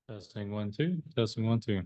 Testing 1, 2. Testing 1, 2.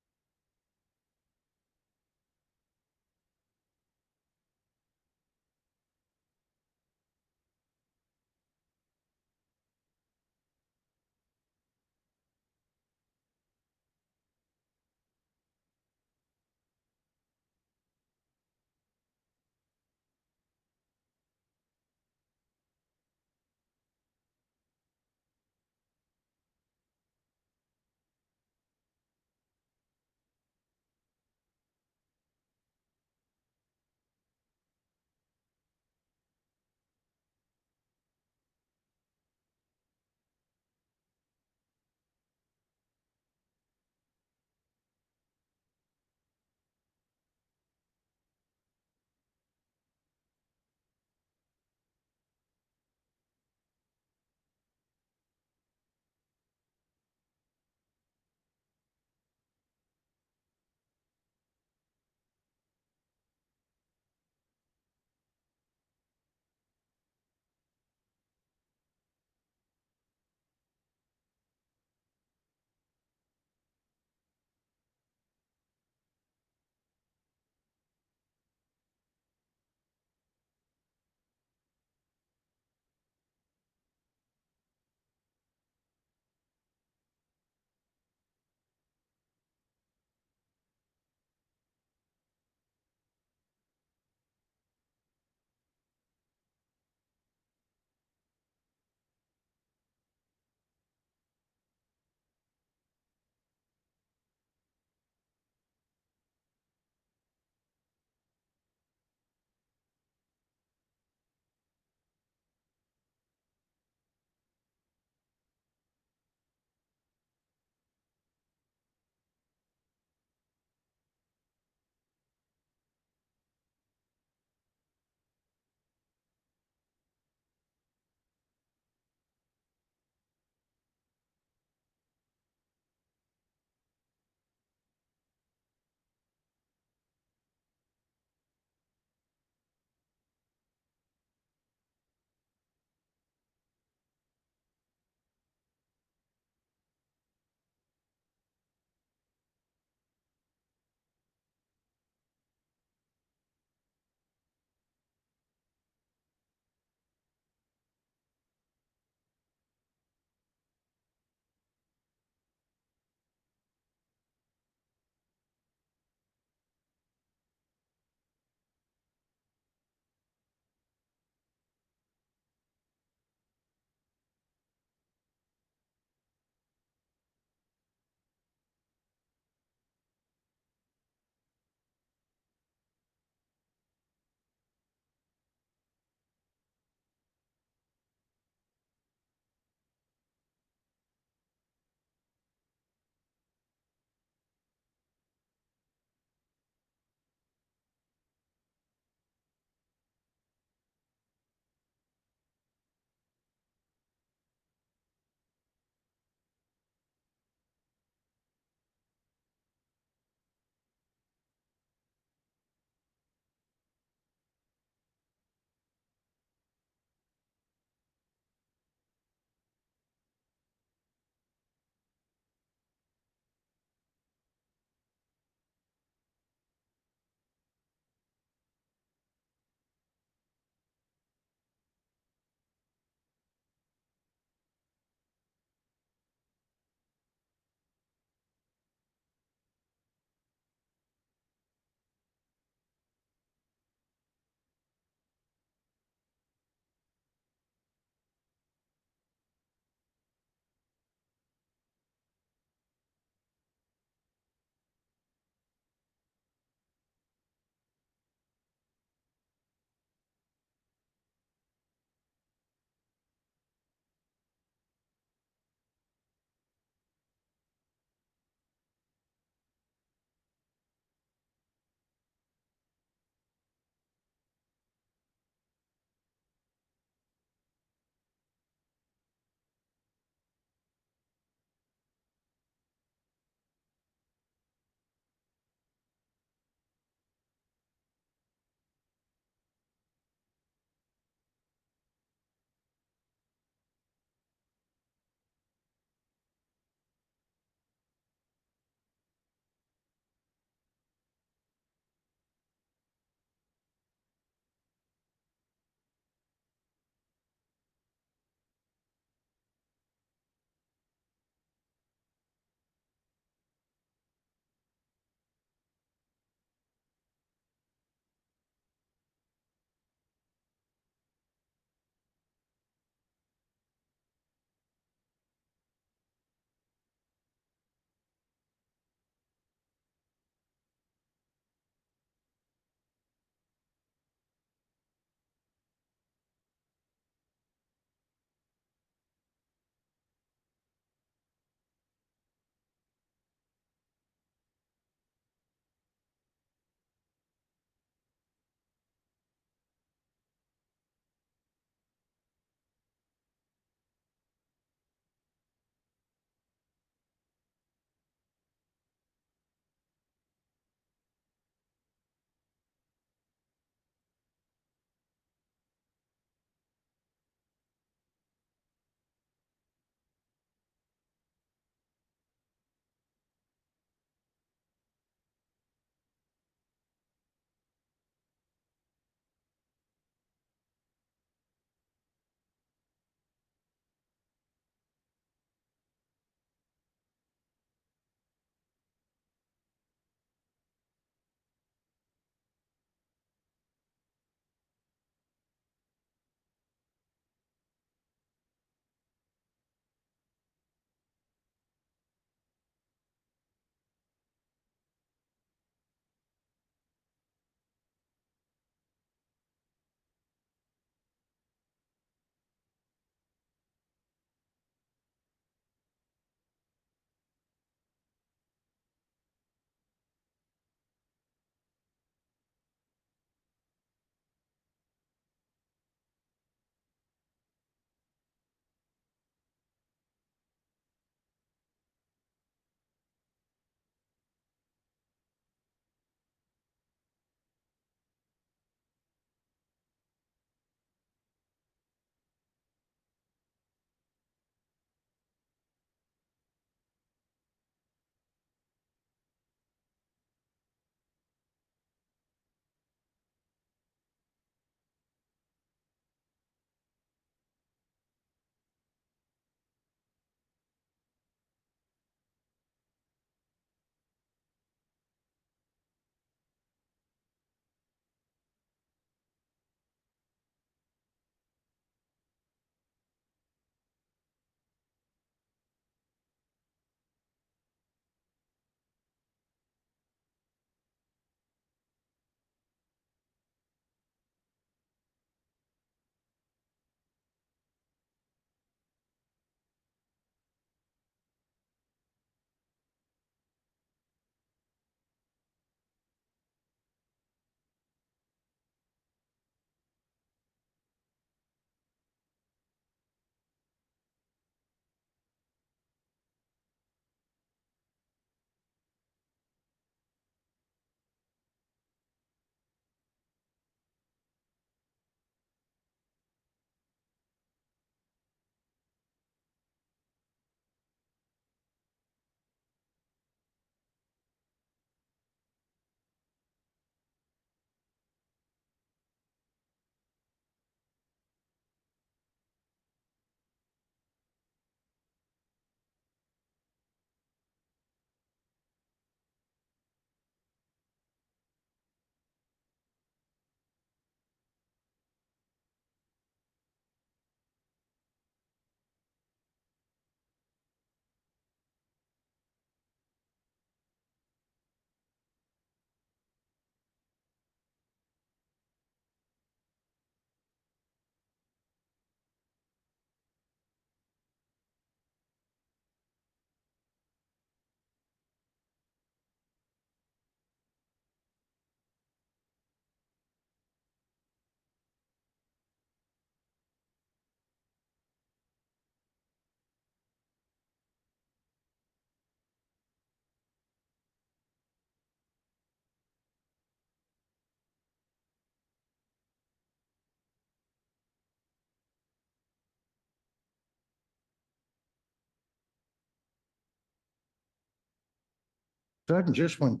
Sudden just went.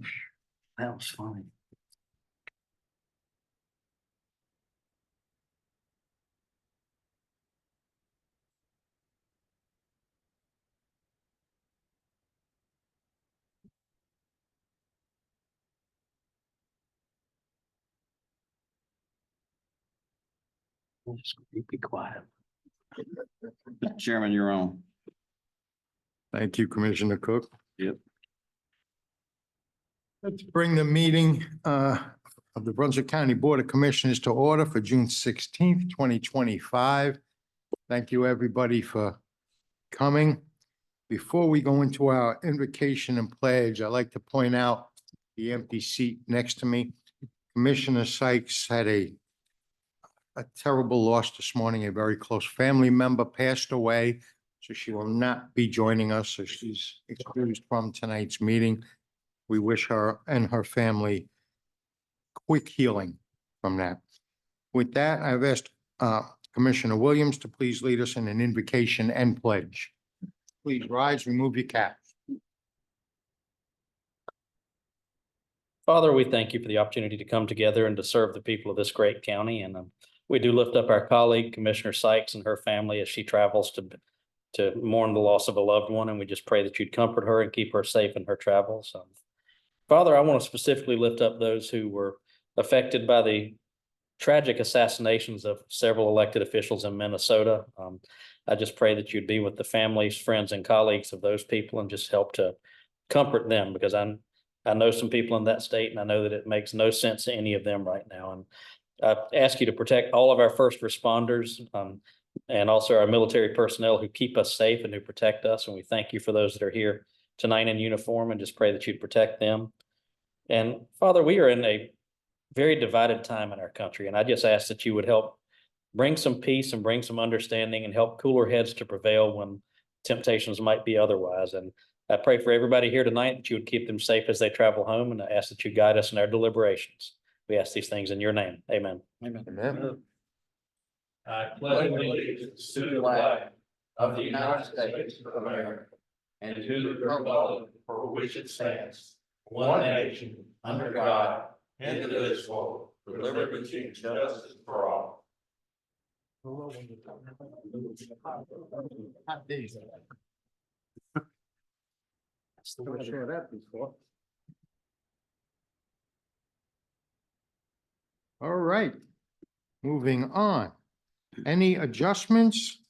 That was funny. Just be quiet. Chairman, you're on. Thank you, Commissioner Cook. Yep. Let's bring the meeting of the Brunswick County Board of Commissioners to order for June 16th, 2025. Thank you, everybody, for coming. Before we go into our invocation and pledge, I'd like to point out the empty seat next to me. Commissioner Sykes had a terrible loss this morning. A very close family member passed away, so she will not be joining us. So she's excused from tonight's meeting. We wish her and her family quick healing from that. With that, I've asked Commissioner Williams to please lead us in an invocation and pledge. Please rise, remove your caps. Father, we thank you for the opportunity to come together and to serve the people of this great county. And we do lift up our colleague, Commissioner Sykes, and her family as she travels to mourn the loss of a loved one. And we just pray that you'd comfort her and keep her safe in her travels. Father, I want to specifically lift up those who were affected by the tragic assassinations of several elected officials in Minnesota. I just pray that you'd be with the families, friends, and colleagues of those people and just help to comfort them, because I know some people in that state, and I know that it makes no sense to any of them right now. And I ask you to protect all of our first responders and also our military personnel who keep us safe and who protect us. And we thank you for those that are here tonight in uniform, and just pray that you'd protect them. And Father, we are in a very divided time in our country, and I just ask that you would help bring some peace and bring some understanding and help cooler heads to prevail when temptations might be otherwise. And I pray for everybody here tonight that you would keep them safe as they travel home, and I ask that you guide us in our deliberations. We ask these things in your name. Amen. Amen. I pledge allegiance to the flag of the United States of America and to the republic for which it stands, one nation, under God, indivisible, with liberty and justice for all. Share that before. All right, moving on. Any adjustments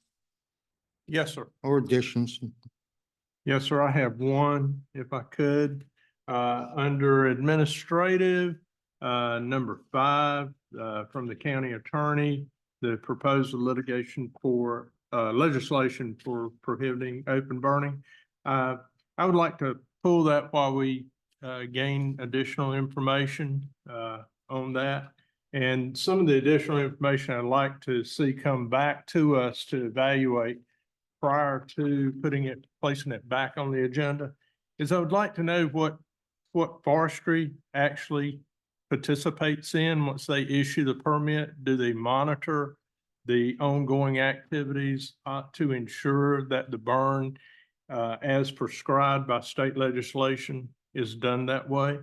Yes, sir. or additions? Yes, sir. I have one, if I could. Under administrative, number 5, from the county attorney, the proposed litigation for legislation for prohibiting open burning. I would like to pull that while we gain additional information on that. And some of the additional information I'd like to see come back to us to evaluate prior to placing it back on the agenda is I would like to know what forestry actually participates in once they issue the permit. Do they monitor the ongoing activities to ensure that the burn as prescribed by state legislation is done that way?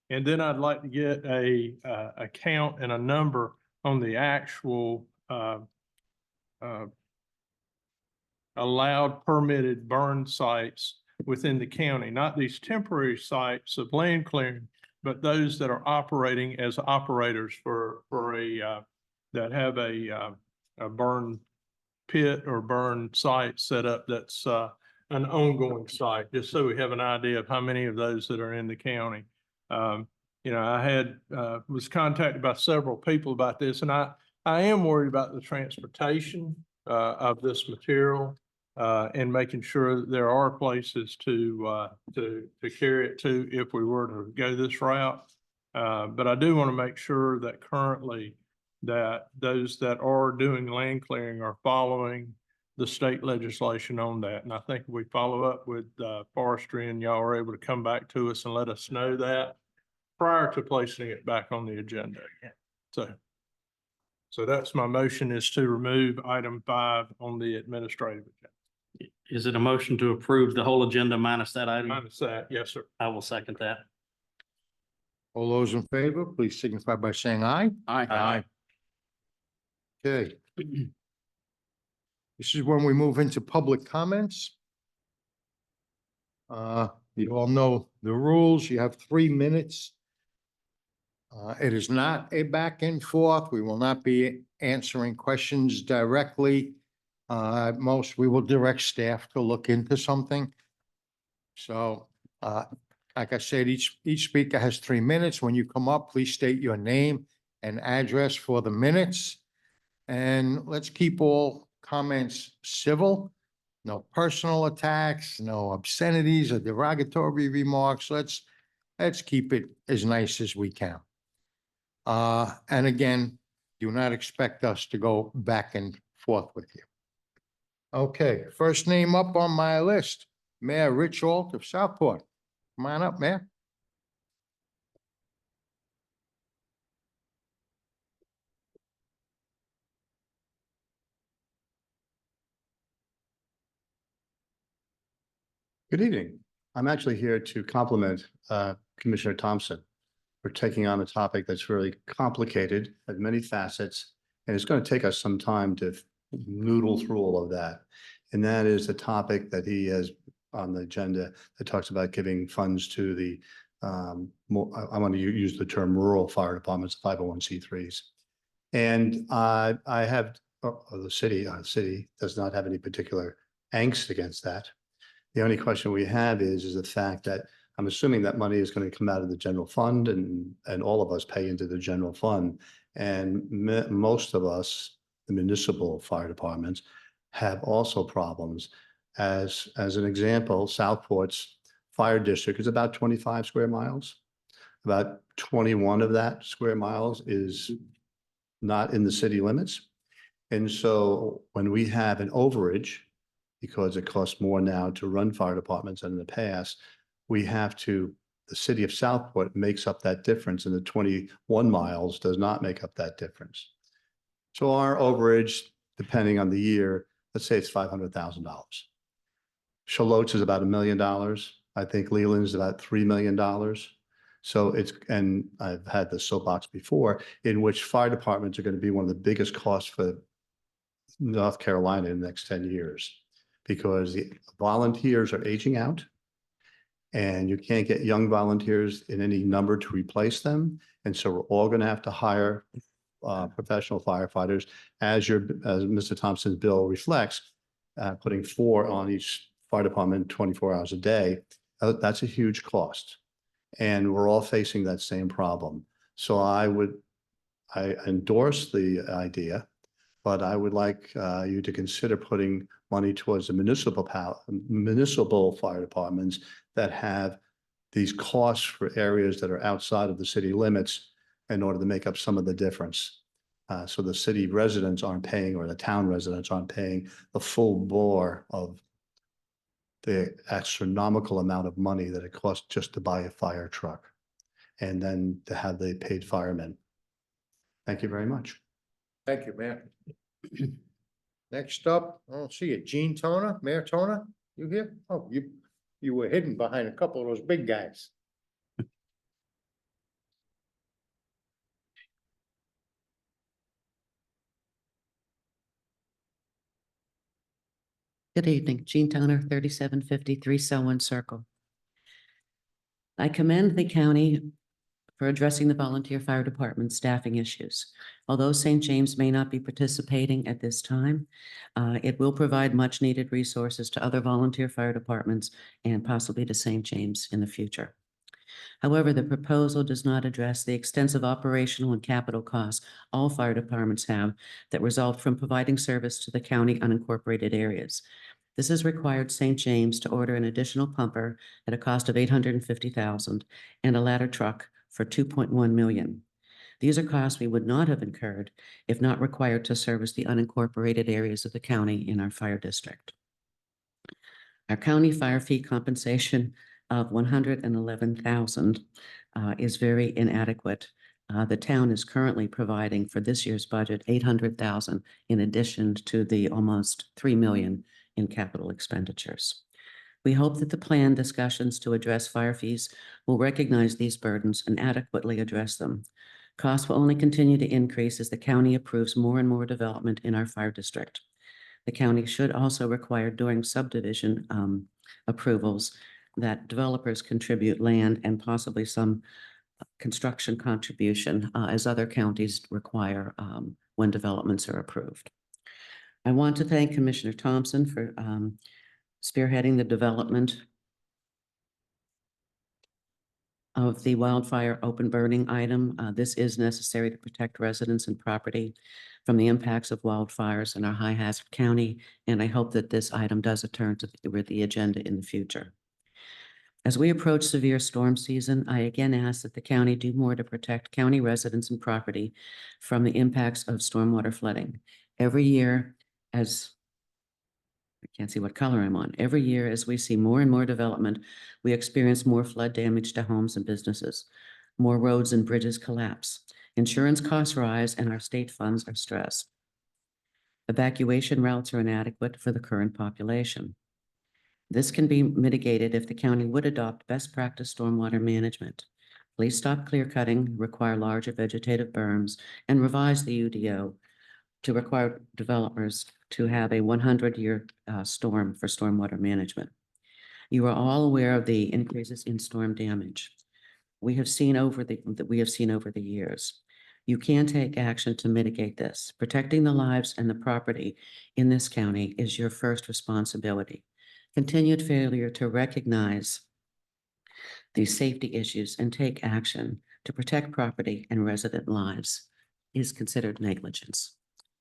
And then I'd like to get a count and a number on the actual allowed permitted burn sites within the county, not these temporary sites of land clearing, but those that are operating as operators for that have a burn pit or burn site set up that's an ongoing site, just so we have an idea of how many of those that are in the county. I was contacted by several people about this, and I am worried about the transportation of this material and making sure that there are places to carry it to if we were to go this route. But I do want to make sure that currently that those that are doing land clearing are following the state legislation on that. And I think if we follow up with forestry and y'all are able to come back to us and let us know that prior to placing it back on the agenda. So that's my motion, is to remove item 5 on the administrative agenda. Is it a motion to approve the whole agenda minus that item? Minus that, yes, sir. I will second that. All those in favor, please signify by saying aye. Aye. Okay. This is when we move into public comments. You all know the rules. You have 3 minutes. It is not a back and forth. We will not be answering questions directly. We will direct staff to look into something. So, like I said, each speaker has 3 minutes. When you come up, please state your name and address for the minutes. And let's keep all comments civil. No personal attacks, no obscenities or derogatory remarks. Let's keep it as nice as we can. And again, do not expect us to go back and forth with you. Okay, first name up on my list, Mayor Rich Alt of Southport. Come on up, Mayor. Good evening. I'm actually here to compliment Commissioner Thompson for taking on a topic that's really complicated, has many facets, and it's going to take us some time to noodle through all of that. And that is the topic that he has on the agenda that talks about giving funds to the, I want to use the term rural fire departments, 501c3s. And I have, the city does not have any particular angst against that. The only question we have is the fact that I'm assuming that money is going to come out of the general fund and all of us pay into the general fund. And most of us, the municipal fire departments, have also problems. As an example, Southport's fire district is about 25 square miles. About 21 of that square miles is not in the city limits. And so when we have an overage, because it costs more now to run fire departments than in the past, the city of Southport makes up that difference, and the 21 miles does not make up that difference. So our overage, depending on the year, let's say it's $500,000. Shalot's is about $1 million. I think Leland's about $3 million. So and I've had the soapbox before, in which fire departments are going to be one of the biggest costs for North Carolina in the next 10 years. Because the volunteers are aging out and you can't get young volunteers in any number to replace them. And so we're all going to have to hire professional firefighters, as Mr. Thompson's bill reflects, putting 4 on each fire department 24 hours a day. That's a huge cost. And we're all facing that same problem. So I endorse the idea, but I would like you to consider putting money towards the municipal fire departments that have these costs for areas that are outside of the city limits in order to make up some of the difference. So the city residents aren't paying, or the town residents aren't paying the full bore of the astronomical amount of money that it costs just to buy a fire truck and then to have the paid firemen. Thank you very much. Thank you, Mayor. Next up, I don't see it. Gene Toner, Mayor Toner, you here? Oh, you were hidden behind a couple of those big guys. Good evening, Jean Toner, 3753 Selwyn Circle. I commend the county for addressing the volunteer fire department staffing issues. Although St. James may not be participating at this time, it will provide much needed resources to other volunteer fire departments and possibly to St. James in the future. However, the proposal does not address the extensive operational and capital costs all fire departments have that result from providing service to the county unincorporated areas. This has required St. James to order an additional pumper at a cost of $850,000 and a ladder truck for $2.1 million. These are costs we would not have incurred if not required to service the unincorporated areas of the county in our fire district. Our county fire fee compensation of $111,000 is very inadequate. The town is currently providing for this year's budget $800,000 in addition to the almost $3 million in capital expenditures. We hope that the planned discussions to address fire fees will recognize these burdens and adequately address them. Costs will only continue to increase as the county approves more and more development in our fire district. The county should also require during subdivision approvals that developers contribute land and possibly some construction contribution as other counties require when developments are approved. I want to thank Commissioner Thompson for spearheading the development of the wildfire open burning item. This is necessary to protect residents and property from the impacts of wildfires in our high hazard county, and I hope that this item does return to the agenda in the future. As we approach severe storm season, I again ask that the county do more to protect county residents and property from the impacts of stormwater flooding. Every year, as I can't see what color I'm on. Every year, as we see more and more development, we experience more flood damage to homes and businesses. More roads and bridges collapse. Insurance costs rise and our state funds are stressed. Evacuation routes are inadequate for the current population. This can be mitigated if the county would adopt best practice stormwater management. Please stop clear cutting, require larger vegetative berms, and revise the UDO to require developers to have a 100-year storm for stormwater management. You are all aware of the increases in storm damage we have seen over the years. You can take action to mitigate this. Protecting the lives and the property in this county is your first responsibility. Continued failure to recognize these safety issues and take action to protect property and resident lives is considered negligence.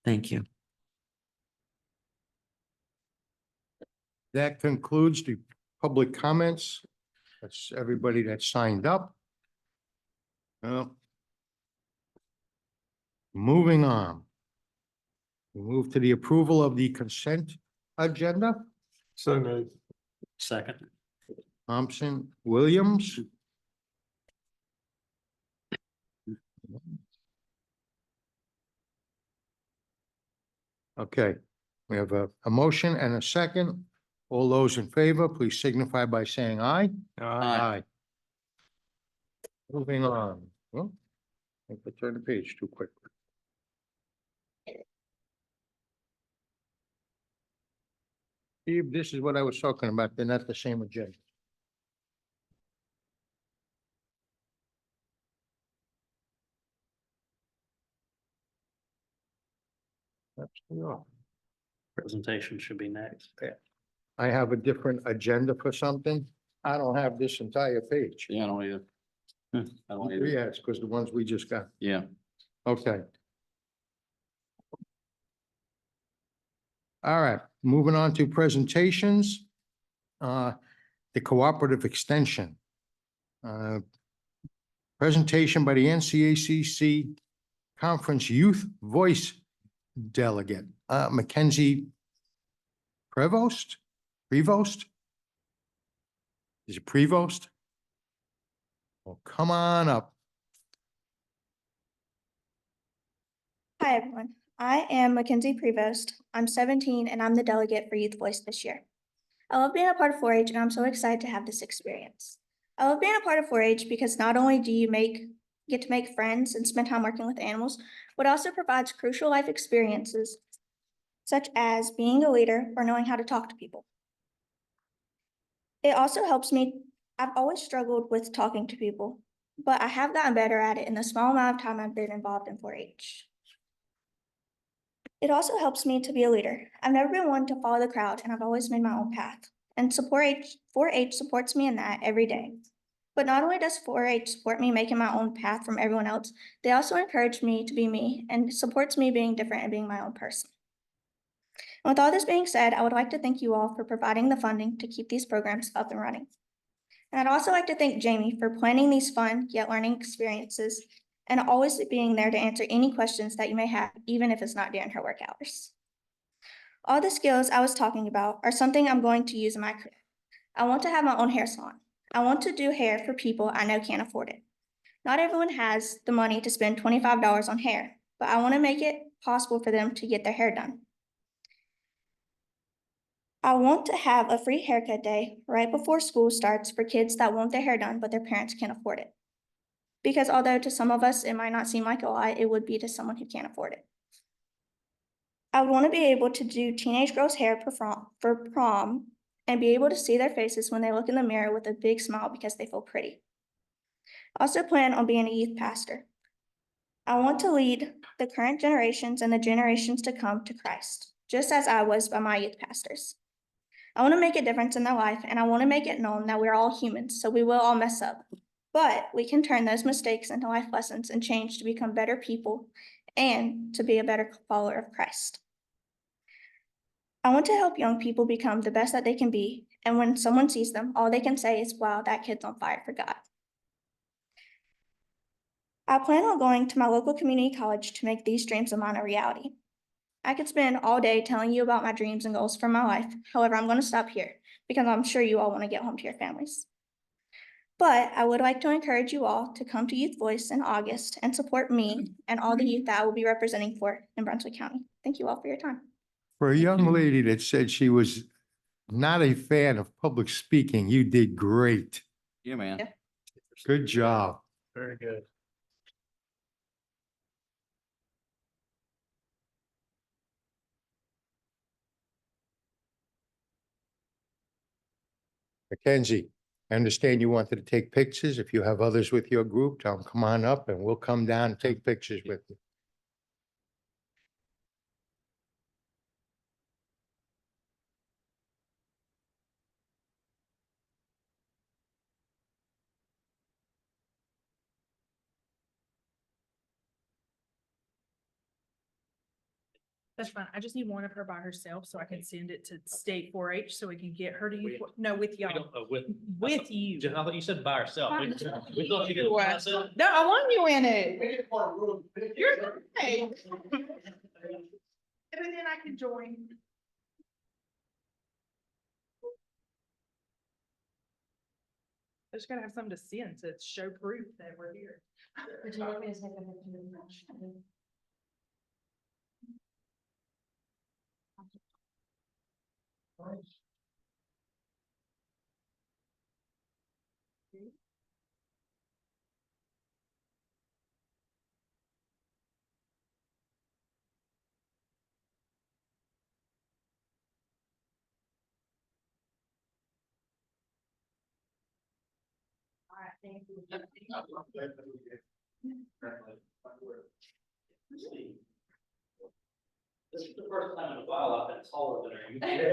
Thank you. That concludes the public comments. That's everybody that signed up. Moving on. We move to the approval of the consent agenda. So moved. Second. Thompson, Williams. Okay, we have a motion and a second. All those in favor, please signify by saying aye. Aye. Moving on. Oh, I think I turned the page too quick. Steve, this is what I was talking about. They're not the same agenda. That's all. Presentation should be next. I have a different agenda for something. I don't have this entire page. Yeah, I don't either. I don't either. Yeah, it's because the ones we just got. Yeah. Okay. All right, moving on to presentations. The cooperative extension. Presentation by the NCACC Conference Youth Voice Delegate, Mackenzie Prevost? Is it Prevost? Well, come on up. Hi, everyone. I am Mackenzie Prevost. I'm 17 and I'm the delegate for Youth Voice this year. I love being a part of 4-H and I'm so excited to have this experience. I love being a part of 4-H because not only do you get to make friends and spend time working with animals, but also provides crucial life experiences such as being a leader or knowing how to talk to people. It also helps me. I've always struggled with talking to people, but I have gotten better at it in the small amount of time I've been involved in 4-H. It also helps me to be a leader. I've never been one to follow the crowd, and I've always made my own path. And 4-H supports me in that every day. But not only does 4-H support me making my own path from everyone else, they also encourage me to be me and supports me being different and being my own person. And with all this being said, I would like to thank you all for providing the funding to keep these programs up and running. And I'd also like to thank Jamie for planning these fun yet learning experiences and always being there to answer any questions that you may have, even if it's not during her work hours. All the skills I was talking about are something I'm going to use in my career. I want to have my own hair salon. I want to do hair for people I know can't afford it. Not everyone has the money to spend $25 on hair, but I want to make it possible for them to get their hair done. I want to have a free haircut day right before school starts for kids that want their hair done, but their parents can't afford it. Because although to some of us it might not seem like a lot, it would be to someone who can't afford it. I would want to be able to do teenage girls' hair for prom and be able to see their faces when they look in the mirror with a big smile because they feel pretty. I also plan on being a youth pastor. I want to lead the current generations and the generations to come to Christ, just as I was by my youth pastors. I want to make a difference in their life, and I want to make it known that we're all humans, so we will all mess up. But we can turn those mistakes into life lessons and change to become better people and to be a better follower of Christ. I want to help young people become the best that they can be, and when someone sees them, all they can say is, wow, that kid's on fire for God. I plan on going to my local community college to make these dreams of mine a reality. I could spend all day telling you about my dreams and goals for my life. However, I'm going to stop here because I'm sure you all want to get home to your families. But I would like to encourage you all to come to Youth Voice in August and support me and all the youth that I will be representing for in Brunswick County. Thank you all for your time. For a young lady that said she was not a fan of public speaking, you did great. Yeah, man. Yeah. Good job. Very good. Mackenzie, I understand you wanted to take pictures. If you have others with your group, tell them, come on up and we'll come down and take pictures with you. That's fine. I just need one of her by herself so I can send it to state 4-H so we can get her to you. No, with y'all. With you. I thought you said by herself. Fine. No, I want you in it. You're okay. And then I can join. I just gotta have something to send to show proof that we're here. All right, thank you. This is the first time in a while I've been taller than her.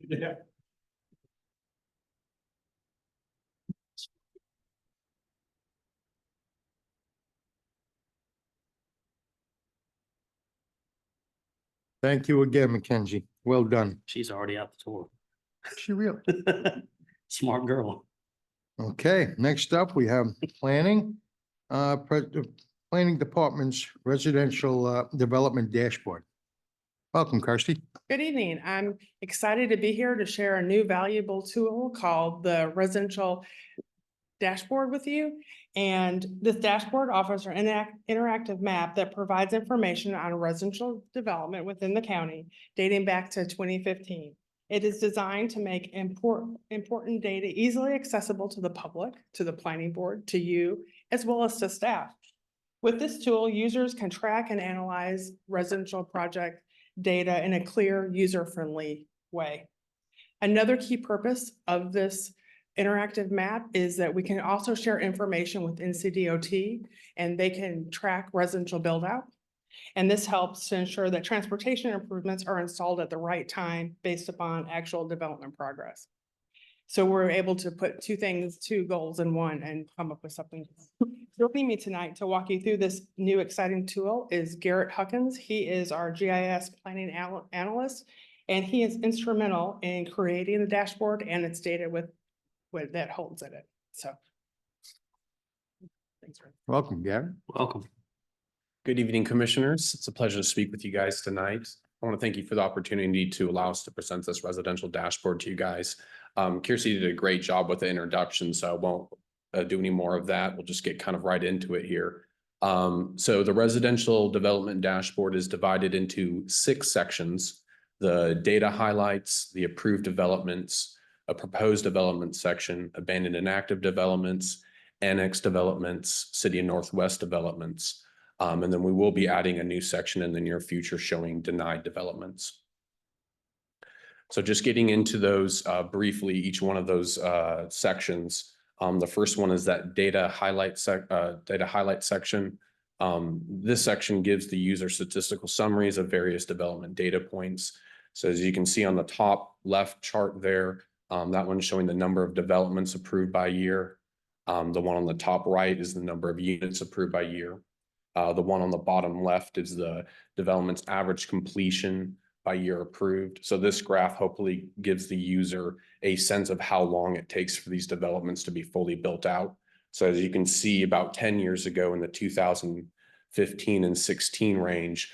Yeah. Thank you again, Mackenzie. Well done. She's already out the door. She really? Smart girl. Okay, next up, we have planning. Planning Department's Residential Development Dashboard. Welcome, Kirsty. Good evening. I'm excited to be here to share a new valuable tool called the Residential Dashboard with you. And this dashboard offers an interactive map that provides information on residential development within the county dating back to 2015. It is designed to make important data easily accessible to the public, to the planning board, to you, as well as to staff. With this tool, users can track and analyze residential project data in a clear, user-friendly way. Another key purpose of this interactive map is that we can also share information with NCDOT and they can track residential build out. And this helps to ensure that transportation improvements are installed at the right time based upon actual development progress. So we're able to put two goals in one and come up with something. Joining me tonight to walk you through this new exciting tool is Garrett Huckins. He is our GIS planning analyst, and he is instrumental in creating the dashboard and its data with what that holds in it. So. Thanks, Rick. Welcome, Gary. Welcome. Good evening, commissioners. It's a pleasure to speak with you guys tonight. I want to thank you for the opportunity to allow us to present this residential dashboard to you guys. Kirsty did a great job with the introduction, so I won't do any more of that. We'll just get kind of right into it here. So the residential development dashboard is divided into 6 sections: the data highlights, the approved developments, a proposed development section, abandoned and active developments, annex developments, City of Northwest developments. And then we will be adding a new section in the near future showing denied developments. So just getting into those briefly, each one of those sections. The first one is that data highlight section. This section gives the user statistical summaries of various development data points. So as you can see on the top left chart there, that one's showing the number of developments approved by year. The one on the top right is the number of units approved by year. The one on the bottom left is the development's average completion by year approved. So this graph hopefully gives the user a sense of how long it takes for these developments to be fully built out. So as you can see, about 10 years ago in the 2015 and 16 range,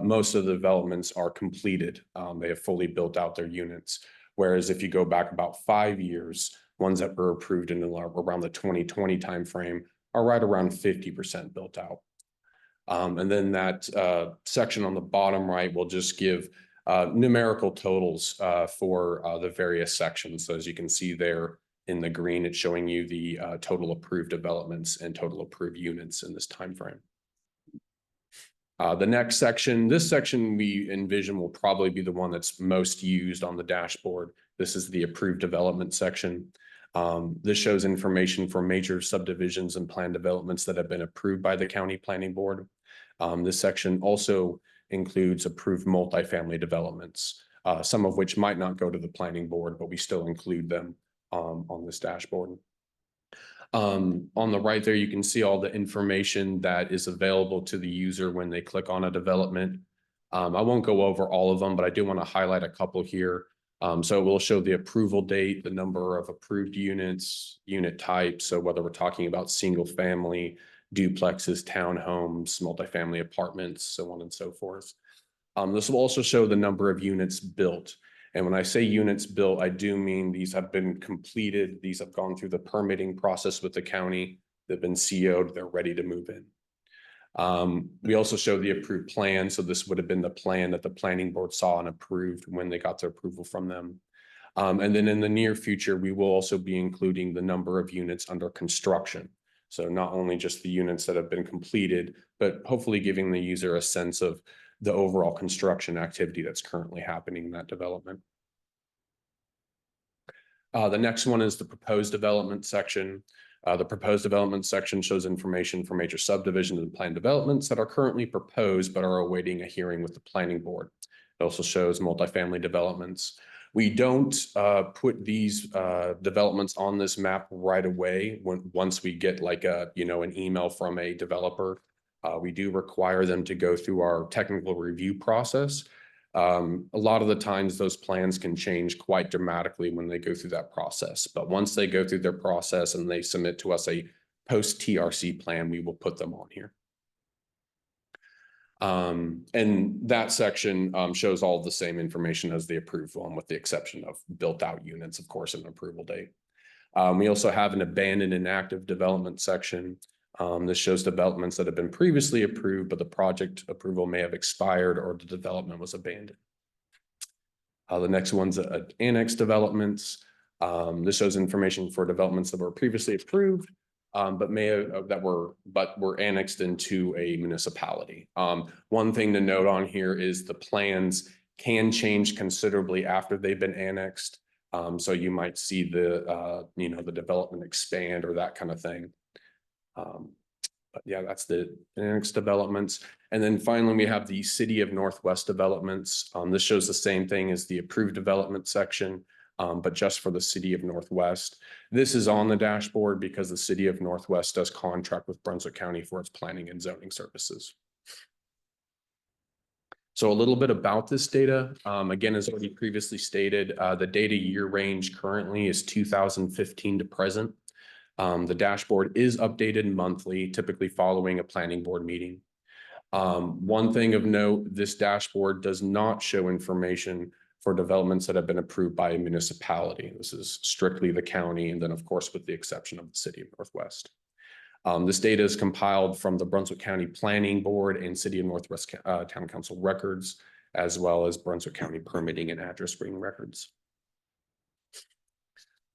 most of the developments are completed. They have fully built out their units. Whereas if you go back about 5 years, ones that were approved in around the 2020 timeframe are right around 50% built out. And then that section on the bottom right will just give numerical totals for the various sections. So as you can see there in the green, it's showing you the total approved developments and total approved units in this time frame. The next section, this section we envision will probably be the one that's most used on the dashboard. This is the approved development section. This shows information for major subdivisions and planned developments that have been approved by the county planning board. This section also includes approved multifamily developments, some of which might not go to the planning board, but we still include them on this dashboard. On the right there, you can see all the information that is available to the user when they click on a development. I won't go over all of them, but I do want to highlight a couple here. So it will show the approval date, the number of approved units, unit type. So whether we're talking about single family, duplexes, townhomes, multifamily apartments, so on and so forth. This will also show the number of units built. And when I say units built, I do mean these have been completed. These have gone through the permitting process with the county. They've been CO'd, they're ready to move in. We also show the approved plan. So this would have been the plan that the planning board saw and approved when they got their approval from them. And then in the near future, we will also be including the number of units under construction. So not only just the units that have been completed, but hopefully giving the user a sense of the overall construction activity that's currently happening in that development. The next one is the proposed development section. The proposed development section shows information for major subdivisions and planned developments that are currently proposed but are awaiting a hearing with the planning board. It also shows multifamily developments. We don't put these developments on this map right away once we get like an email from a developer. We do require them to go through our technical review process. A lot of the times those plans can change quite dramatically when they go through that process. But once they go through their process and they submit to us a post-TRC plan, we will put them on here. And that section shows all the same information as the approved one, with the exception of built out units, of course, and an approval date. We also have an abandoned and active development section. This shows developments that have been previously approved, but the project approval may have expired or the development was abandoned. The next one's annex developments. This shows information for developments that were previously approved, but were annexed into a municipality. One thing to note on here is the plans can change considerably after they've been annexed. So you might see the development expand or that kind of thing. But yeah, that's the annexed developments. And then finally, we have the City of Northwest developments. This shows the same thing as the approved development section, but just for the City of Northwest. This is on the dashboard because the City of Northwest does contract with Brunswick County for its planning and zoning services. So a little bit about this data. Again, as already previously stated, the data year range currently is 2015 to present. The dashboard is updated monthly, typically following a planning board meeting. One thing of note, this dashboard does not show information for developments that have been approved by a municipality. This is strictly the county, and then of course, with the exception of the City of Northwest. This data is compiled from the Brunswick County Planning Board and City of Northwest Town Council records, as well as Brunswick County permitting and address reading records.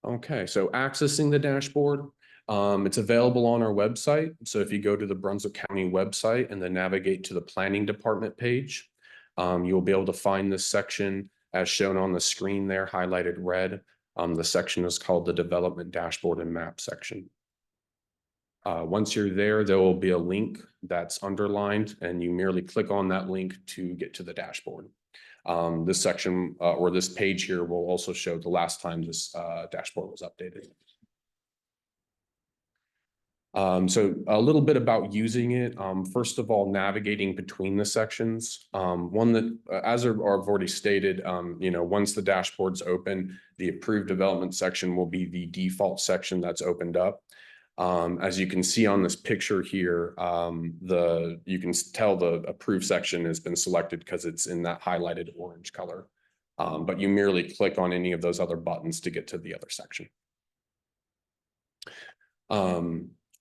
Okay, so accessing the dashboard, it's available on our website. So if you go to the Brunswick County website and then navigate to the planning department page, you'll be able to find this section as shown on the screen there, highlighted red. The section is called the Development Dashboard and Map section. Once you're there, there will be a link that's underlined and you merely click on that link to get to the dashboard. This section or this page here will also show the last time this dashboard was updated. So a little bit about using it. First of all, navigating between the sections. One that, as I've already stated, once the dashboard's open, the approved development section will be the default section that's opened up. As you can see on this picture here, you can tell the approved section has been selected because it's in that highlighted orange color. But you merely click on any of those other buttons to get to the other section.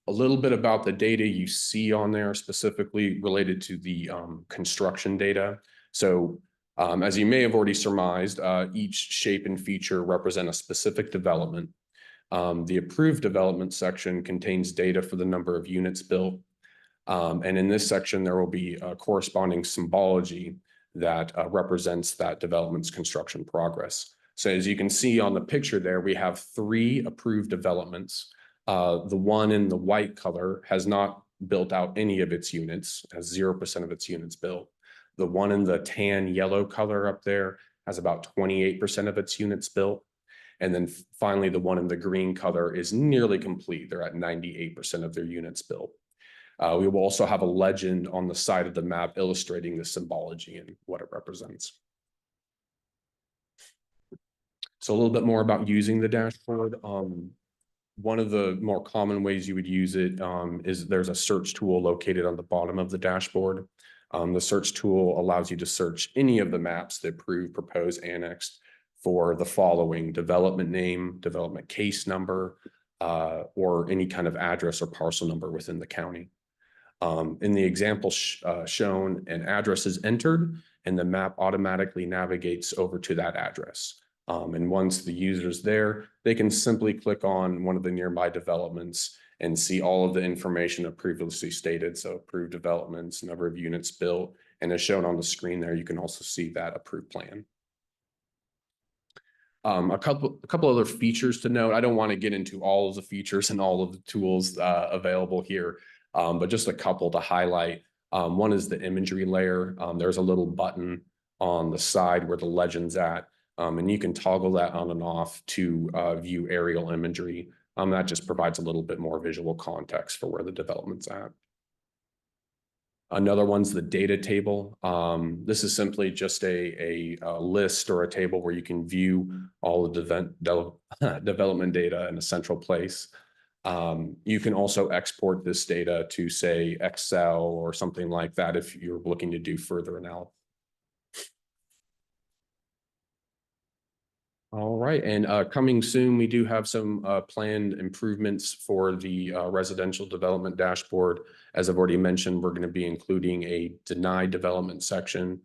A little bit about the data you see on there, specifically related to the construction data. So as you may have already surmised, each shape and feature represent a specific development. The approved development section contains data for the number of units built. And in this section, there will be a corresponding symbology that represents that development's construction progress. So as you can see on the picture there, we have 3 approved developments. The one in the white color has not built out any of its units, has 0% of its units built. The one in the tan yellow color up there has about 28% of its units built. And then finally, the one in the green color is nearly complete. They're at 98% of their units built. We will also have a legend on the side of the map illustrating the symbology and what it represents. So a little bit more about using the dashboard. One of the more common ways you would use it is there's a search tool located on the bottom of the dashboard. The search tool allows you to search any of the maps that approve, propose, annexed for the following: development name, development case number, or any kind of address or parcel number within the county. In the example shown, an address is entered and the map automatically navigates over to that address. And once the user's there, they can simply click on one of the nearby developments and see all of the information previously stated. So approved developments, number of units built, and as shown on the screen there, you can also see that approved plan. A couple other features to note. I don't want to get into all of the features and all of the tools available here, but just a couple to highlight. One is the imagery layer. There's a little button on the side where the legend's at. And you can toggle that on and off to view aerial imagery. That just provides a little bit more visual context for where the development's at. Another one's the data table. This is simply just a list or a table where you can view all the development data in a central place. You can also export this data to, say, Excel or something like that if you're looking to do further analysis. All right, and coming soon, we do have some planned improvements for the residential development dashboard. As I've already mentioned, we're going to be including a denied development section,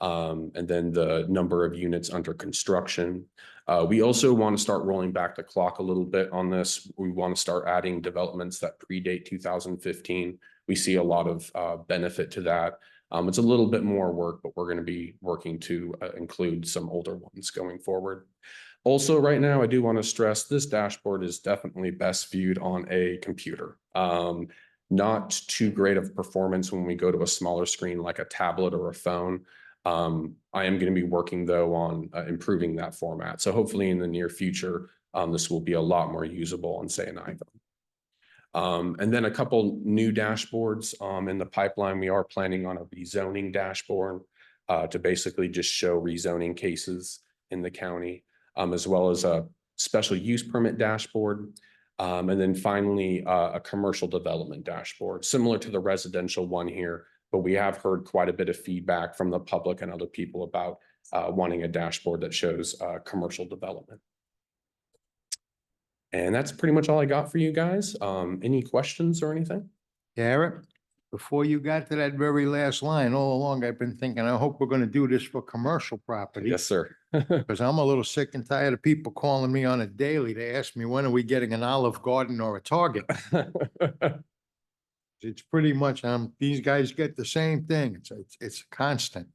and then the number of units under construction. We also want to start rolling back the clock a little bit on this. We want to start adding developments that predate 2015. We see a lot of benefit to that. It's a little bit more work, but we're going to be working to include some older ones going forward. Also, right now, I do want to stress this dashboard is definitely best viewed on a computer. Not too great of performance when we go to a smaller screen like a tablet or a phone. I am going to be working, though, on improving that format. So hopefully in the near future, this will be a lot more usable on, say, an iPhone. And then a couple new dashboards in the pipeline. We are planning on a rezoning dashboard to basically just show rezoning cases in the county, as well as a special use permit dashboard. And then finally, a commercial development dashboard, similar to the residential one here, but we have heard quite a bit of feedback from the public and other people about wanting a dashboard that shows commercial development. And that's pretty much all I got for you guys. Any questions or anything? Garrett, before you got to that very last line, all along, I've been thinking, I hope we're gonna do this for commercial property. Yes, sir. Because I'm a little sick and tired of people calling me on a daily to ask me, when are we getting an Olive Garden or a Target? It's pretty much, these guys get the same thing. It's constant.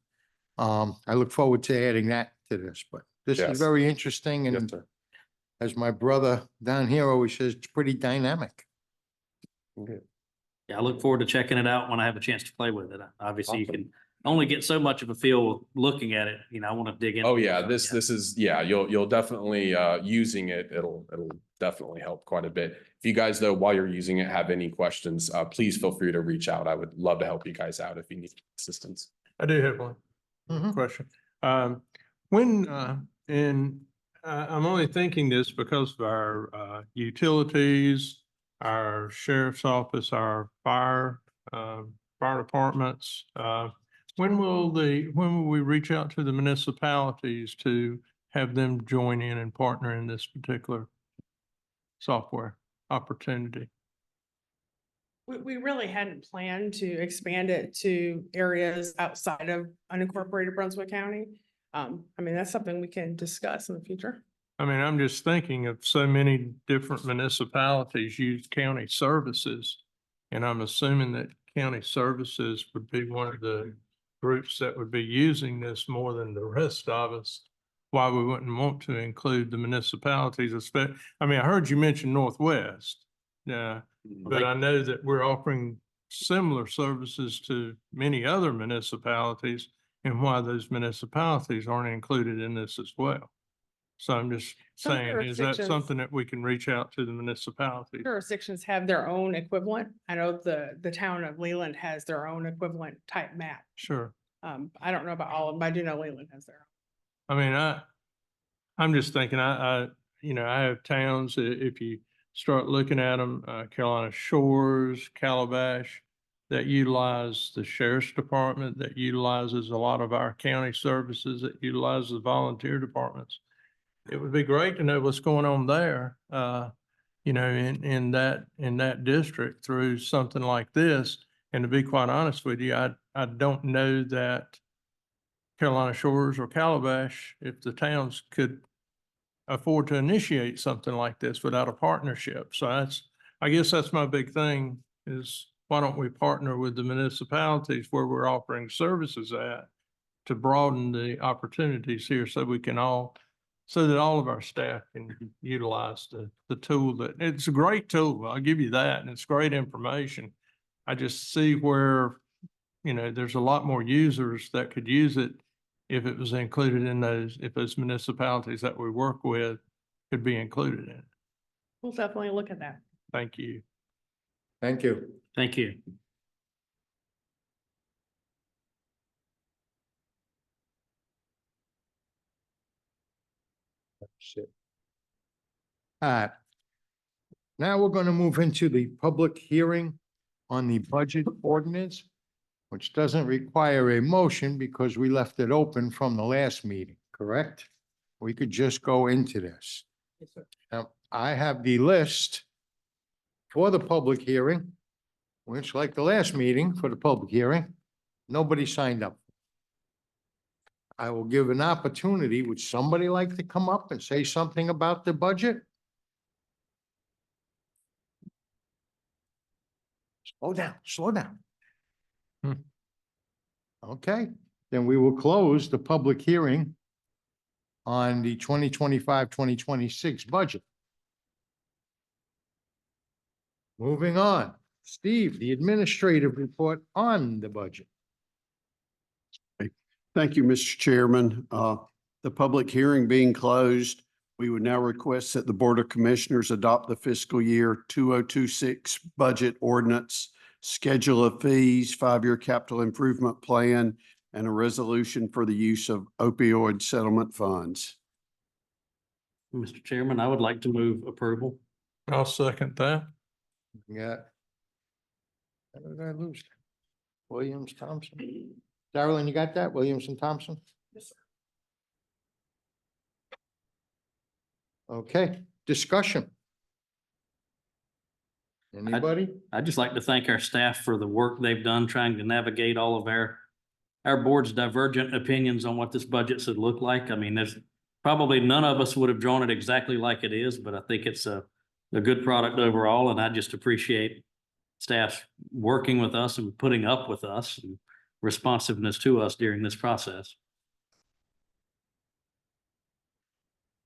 I look forward to adding that to this, but this Yes. is very interesting, Yes, and sir. as my brother down here always says, it's pretty dynamic. Okay. Yeah, I look forward to checking it out when I have a chance to play with it. Obviously, you Awesome. can only get so much of a feel looking at it. You know, I want to dig in. Oh, yeah, this is, yeah, you'll definitely, using it, it'll definitely help quite a bit. If you guys, though, while you're using it, have any questions, please feel free to reach out. I would love to help you guys out if you need assistance. I do have one Mhm. question. I'm only thinking this because of our utilities, our sheriff's office, our fire departments. When will we reach out to the municipalities to have them join in and partner in this particular software opportunity? We really hadn't planned to expand it to areas outside of unincorporated Brunswick County. I mean, that's something we can discuss in the future. I mean, I'm just thinking of so many different municipalities use county services. And I'm assuming that county services would be one of the groups that would be using this more than the rest of us. Why we wouldn't want to include the municipalities, especially, I mean, I heard you mention Northwest. Yeah, but I know that we're offering similar services to many other municipalities, and why those municipalities aren't included in this as well. So I'm just Some saying, is that jurisdictions- something that we can reach out to the municipalities? Jurisdictions have their own equivalent. I know the town of Leland has their own equivalent type map. Sure. I don't know about all of them, but I do know Leland has their own. I mean, I'm just thinking, I have towns, if you start looking at them, Carolina Shores, Calabash, that utilize the sheriff's department, that utilizes a lot of our county services, that utilizes the volunteer departments. It would be great to know what's going on there, in that district through something like this. And to be quite honest with you, I don't know that Carolina Shores or Calabash, if the towns could afford to initiate something like this without a partnership. So I guess that's my big thing is, why don't we partner with the municipalities where we're offering services at to broaden the opportunities here so that all of our staff can utilize the tool. That it's a great tool. I'll give you that. And it's great information. I just see where, there's a lot more users that could use it if it was included in if those municipalities that we work with could be included in it. We'll definitely look at that. Thank you. Thank you. Thank you. All right. Now we're going to move into the public hearing on the budget ordinance, which doesn't require a motion because we left it open from the last meeting, correct? We could just go into this. Yes, sir. Now, I have the list for the public hearing, which, like the last meeting for the public hearing, nobody signed up. I will give an opportunity. Would somebody like to come up and say something about the budget? Slow down. Okay, then we will close the public hearing on the 2025-2026 budget. Moving on, Steve, the administrative report on the budget. Thank you, Mr. Chairman. The public hearing being closed, we would now request that the Board of Commissioners adopt the fiscal year 2026 budget ordinance, schedule of fees, 5-year capital improvement plan, and a resolution for the use of opioid settlement funds. Mr. Chairman, I would like to move approval. I'll second that. Yeah. How did I lose? Williams, Thompson. Darrell, you got that? Williams and Thompson? Yes, sir. Okay, discussion. Anybody? I'd just like to thank our staff for the work they've done trying to navigate all of our board's divergent opinions on what this budget should look like. I mean, there's probably none of us would have drawn it exactly like it is, but I think it's a good product overall, and I just appreciate staff working with us and putting up with us and responsiveness to us during this process.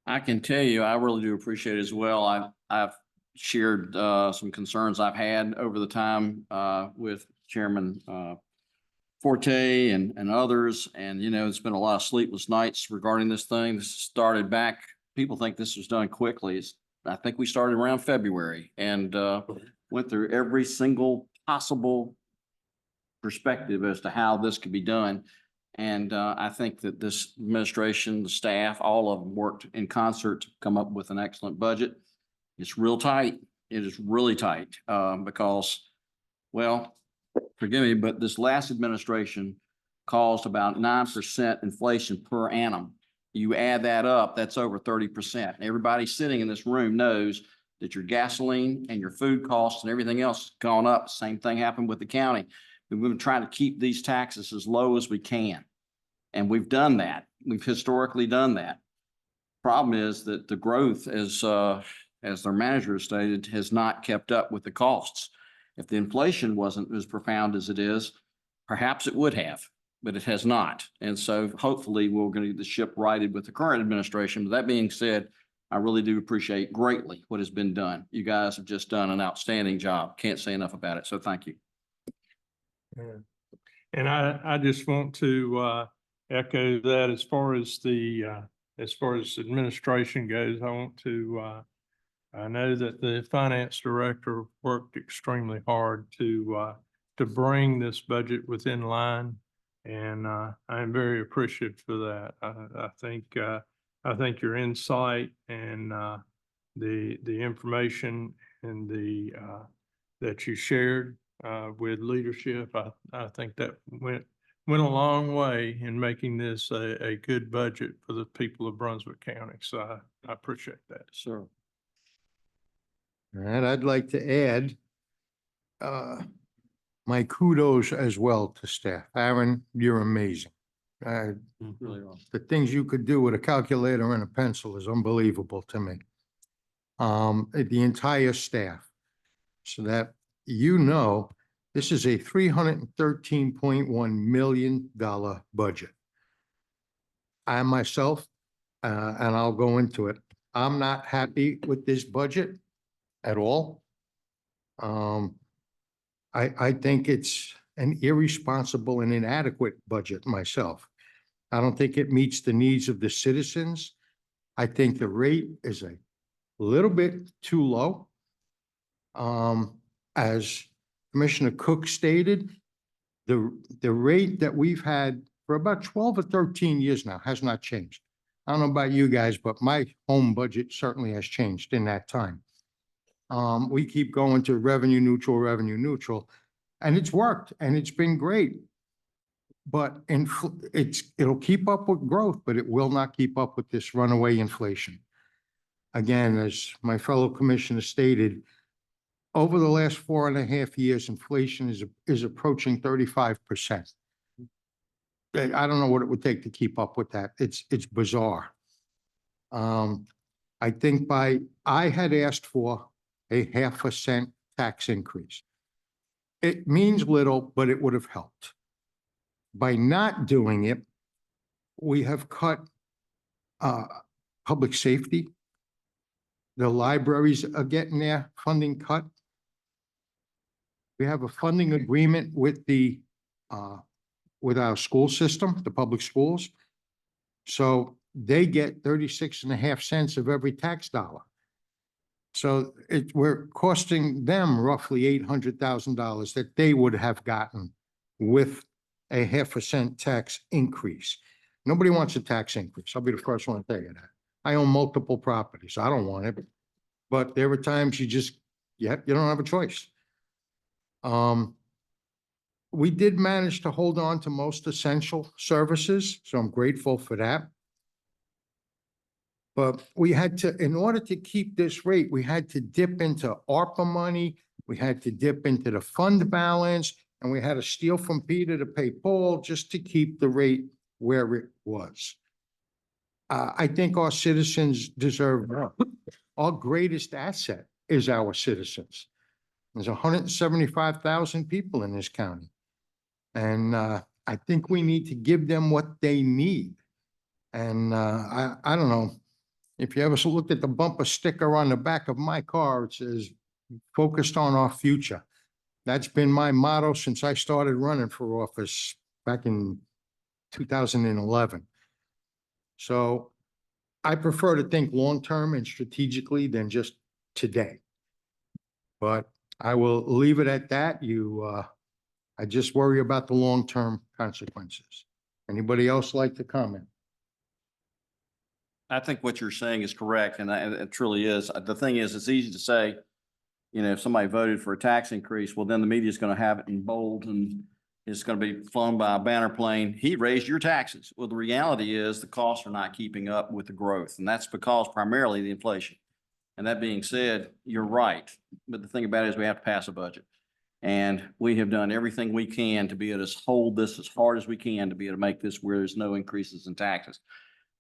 I can tell you, I really do appreciate it as well. I've shared some concerns I've had over the time with Chairman Forte and others. And, you know, it's been a lot of sleepless nights regarding this thing. This started back, people think this was done quickly. I think we started around February and went through every single possible perspective as to how this could be done. And I think that this administration, the staff, all of them worked in concert to come up with an excellent budget. It's real tight. It is really tight because, well, forgive me, but this last administration caused about 9% inflation per annum. You add that up, that's over 30%. Everybody sitting in this room knows that your gasoline and your food costs and everything else has gone up. Same thing happened with the county. We've been trying to keep these taxes as low as we can. And we've done that. We've historically done that. Problem is that the growth, as their manager stated, has not kept up with the costs. If the inflation wasn't as profound as it is, perhaps it would have, but it has not. And so hopefully we're going to get the ship righted with the current administration. But that being said, I really do appreciate greatly what has been done. You guys have just done an outstanding job. Can't say enough about it. So thank you. Yeah. And I just want to echo that as far as administration goes. I want to I know that the finance director worked extremely hard to bring this budget within line, and I am very appreciative for that. I think your insight and the information and that you shared with leadership, I think that went a long way in making this a good budget for the people of Brunswick County. So I appreciate that. Sure. All right, I'd like to add my kudos as well to staff. Aaron, you're amazing. Really well. The things you could do with a calculator and a pencil is unbelievable to me. The entire staff. So that, you know, this is a $313.1 million budget. I myself, and I'll go into it, I'm not happy with this budget at all. I think it's an irresponsible and inadequate budget myself. I don't think it meets the needs of the citizens. I think the rate is a little bit too low. As Commissioner Cook stated, the rate that we've had for about 12 or 13 years now has not changed. I don't know about you guys, but my home budget certainly has changed in that time. We keep going to revenue neutral, and it's worked and it's been great. But it'll keep up with growth, but it will not keep up with this runaway inflation. Again, as my fellow commissioner stated, over the last 4.5 years, inflation is approaching 35%. I don't know what it would take to keep up with that. It's bizarre. I think I had asked for a 0.5 cent tax increase. It means little, but it would have helped. By not doing it, we have cut public safety. The libraries are getting their funding cut. We have a funding agreement with with our school system, the public schools. So they get 36.5 cents of every tax dollar. So we're costing them roughly $800,000 that they would have gotten with a 0.5 cent tax increase. Nobody wants a tax increase. I'll be the first one to tell you that. I own multiple properties. I don't want it, but there are times you don't have a choice. We did manage to hold on to most essential services, so I'm grateful for that. But we had to, in order to keep this rate, we had to dip into ARPA money. We had to dip into the fund balance, and we had to steal from Peter to pay Paul just to keep the rate where it was. I think our citizens deserve more. Our greatest asset is our citizens. There's 175,000 people in this county. And I think we need to give them what they need. And I don't know, if you ever looked at the bumper sticker on the back of my car, it says, focused on our future. That's been my motto since I started running for office back in 2011. So I prefer to think long-term and strategically than just today. But I will leave it at that. I just worry about the long-term consequences. Anybody else like to comment? I think what you're saying is correct, and it truly is. The thing is, it's easy to say, you know, if somebody voted for a tax increase, well, then the media is going to have it in bold and it's going to be flown by a banner plane. He raised your taxes. Well, the reality is the costs are not keeping up with the growth, and that's because primarily the inflation. And that being said, you're right. But the thing about it is we have to pass a budget. And we have done everything we can to be able to hold this as hard as we can to be able to make this where there's no increases in taxes.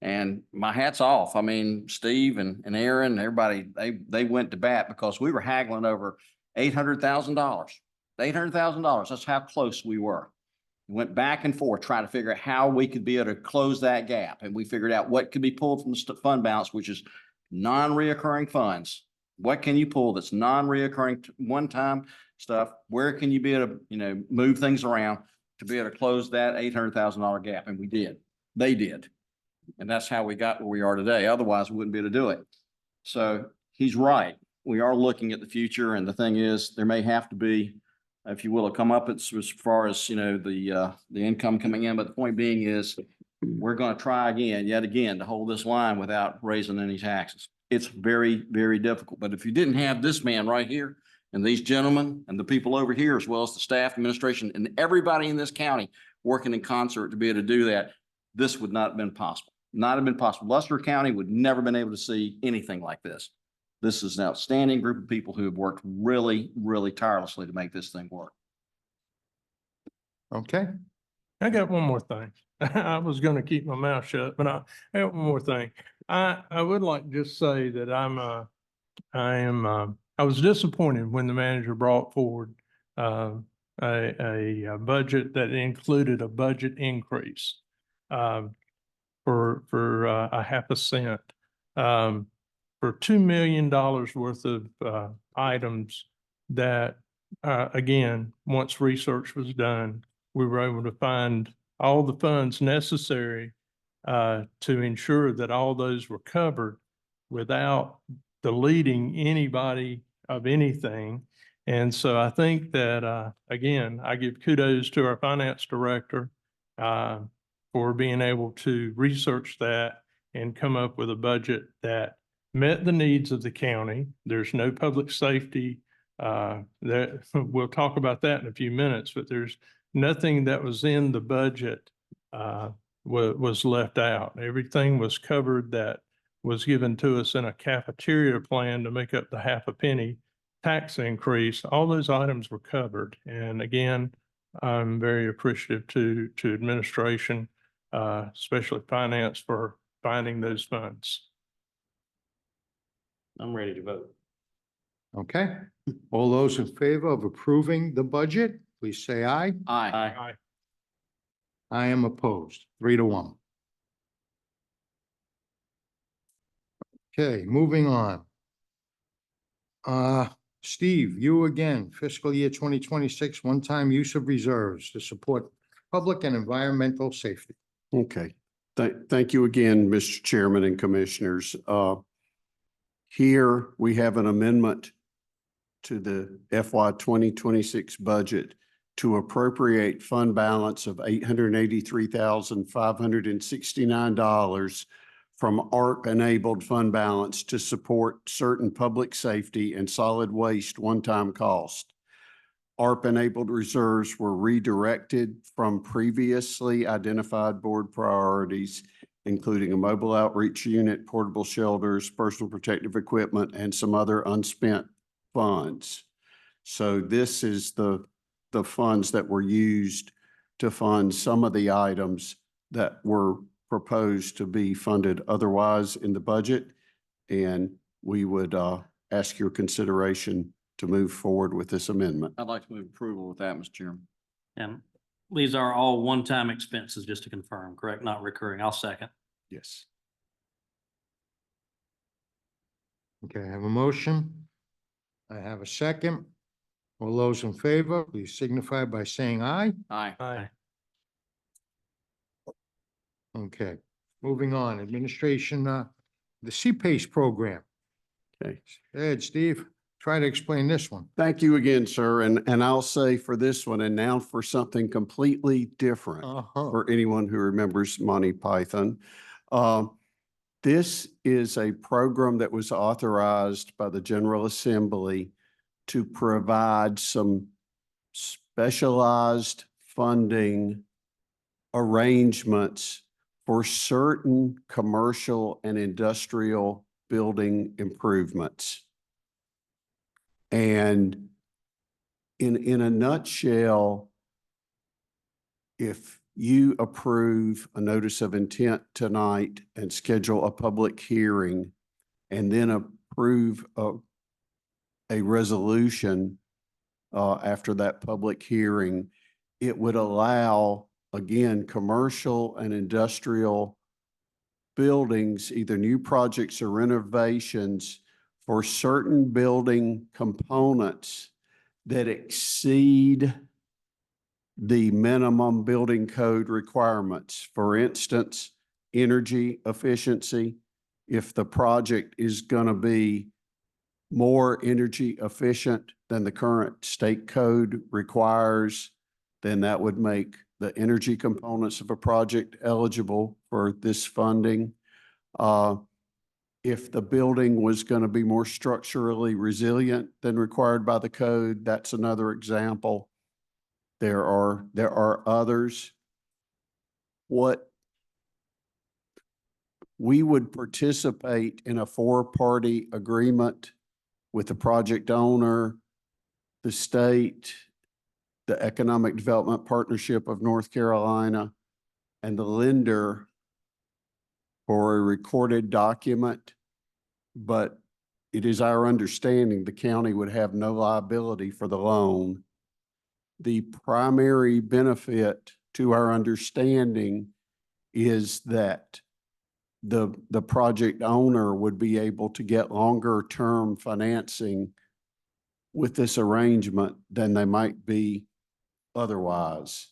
And my hat's off. I mean, Steve and Aaron, everybody, they went to bat because we were haggling over $800,000. $800,000. That's how close we were. We went back and forth trying to figure out how we could be able to close that gap. And we figured out what could be pulled from the fund balance, which is non-reoccurring funds. What can you pull that's non-reoccurring one-time stuff? Where can you be able to, you know, move things around to be able to close that $800,000 gap? And we did. They did. And that's how we got where we are today. Otherwise, we wouldn't be able to do it. So he's right. We are looking at the future. And the thing is, there may have to be, if you will, a come up as far as, you know, the income coming in. But the point being is we're going to try again, yet again, to hold this line without raising any taxes. It's very, very difficult. But if you didn't have this man right here and these gentlemen and the people over here, as well as the staff, administration, and everybody in this county working in concert to be able to do that, this would not have been possible. Not have been possible. Luster County would never been able to see anything like this. This is an outstanding group of people who have worked really, really tirelessly to make this thing work. Okay. I got one more thing. I was going to keep my mouth shut, but I got one more thing. I would like to just say that I was disappointed when the manager brought forward a budget that included a budget increase for a half a cent for $2 million worth of items that again, once research was done, we were able to find all the funds necessary to ensure that all those were covered without deleting anybody of anything. And so I think that, again, I give kudos to our finance director for being able to research that and come up with a budget that met the needs of the county. There's no public safety. That we'll talk about that in a few minutes, but there's nothing that was in the budget was left out. Everything was covered that was given to us in a cafeteria plan to make up the half a penny tax increase. All those items were covered. And again, I'm very appreciative to administration, especially finance, for finding those funds. I'm ready to vote. Okay. All those in favor of approving the budget, please say aye. Aye. I am opposed, 3-1. Okay, moving on. Steve, you again, fiscal year 2026, one-time use of reserves to support public and environmental safety. Okay. Thank you again, Mr. Chairman and Commissioners. Here we have an amendment to the FY 2026 budget to appropriate fund balance of $883,569 from ARP-enabled fund balance to support certain public safety and solid waste one-time cost. ARP-enabled reserves were redirected from previously identified board priorities, including a mobile outreach unit, portable shelters, personal protective equipment, and some other unspent funds. So this is the funds that were used to fund some of the items that were proposed to be funded otherwise in the budget. And we would ask your consideration to move forward with this amendment. I'd like to move approval with that, Mr. Chairman. And these are all one-time expenses, just to confirm, correct? Not recurring. I'll second. Yes. Okay, I have a motion. I have a second. All those in favor, please signify by saying aye. Aye. Aye. Okay, moving on, administration, the CPACE program. Okay. Ed, Steve, try to explain this one. Thank you again, sir. And I'll say for this one, and now for something completely different. For anyone who remembers Monty Python. This is a program that was authorized by the General Assembly to provide some specialized funding arrangements for certain commercial and industrial building improvements. And in a nutshell, if you approve a notice of intent tonight and schedule a public hearing and then approve a resolution after that public hearing, it would allow, again, commercial and industrial buildings, either new projects or renovations for certain building components that exceed the minimum building code requirements. For instance, energy efficiency. If the project is going to be more energy efficient than the current state code requires, then that would make the energy components of a project eligible for this funding. If the building was going to be more structurally resilient than required by the code, that's another example. There are others. What we would participate in a four-party agreement with the project owner, the state, the Economic Development Partnership of North Carolina, and the lender for a recorded document. But it is our understanding the county would have no liability for the loan. The primary benefit to our understanding is that the project owner would be able to get longer term financing with this arrangement than they might be otherwise.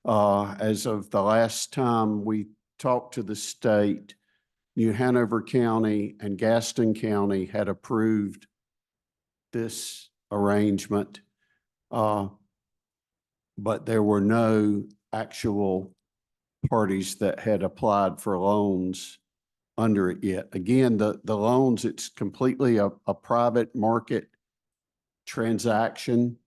As of the last time we talked to the state, New Hanover County and Gaston County had approved this arrangement. But there were no actual parties that had applied for loans under it yet. Again, the loans, it's completely a private market transaction.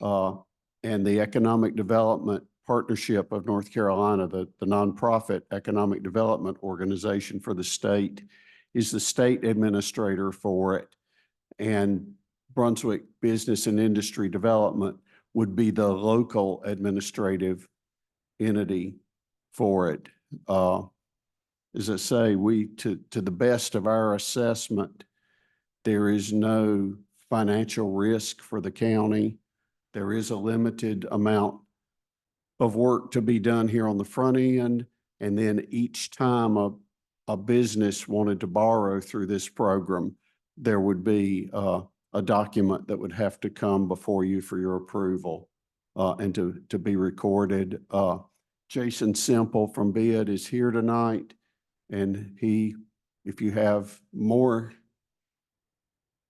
And the Economic Development Partnership of North Carolina, the nonprofit economic development organization for the state, is the state administrator for it. And Brunswick Business and Industry Development would be the local administrative entity for it. As I say, to the best of our assessment, there is no financial risk for the county. There is a limited amount of work to be done here on the front end. And then each time a business wanted to borrow through this program, there would be a document that would have to come before you for your approval and to be recorded. Jason Semple from BID is here tonight, and if you have more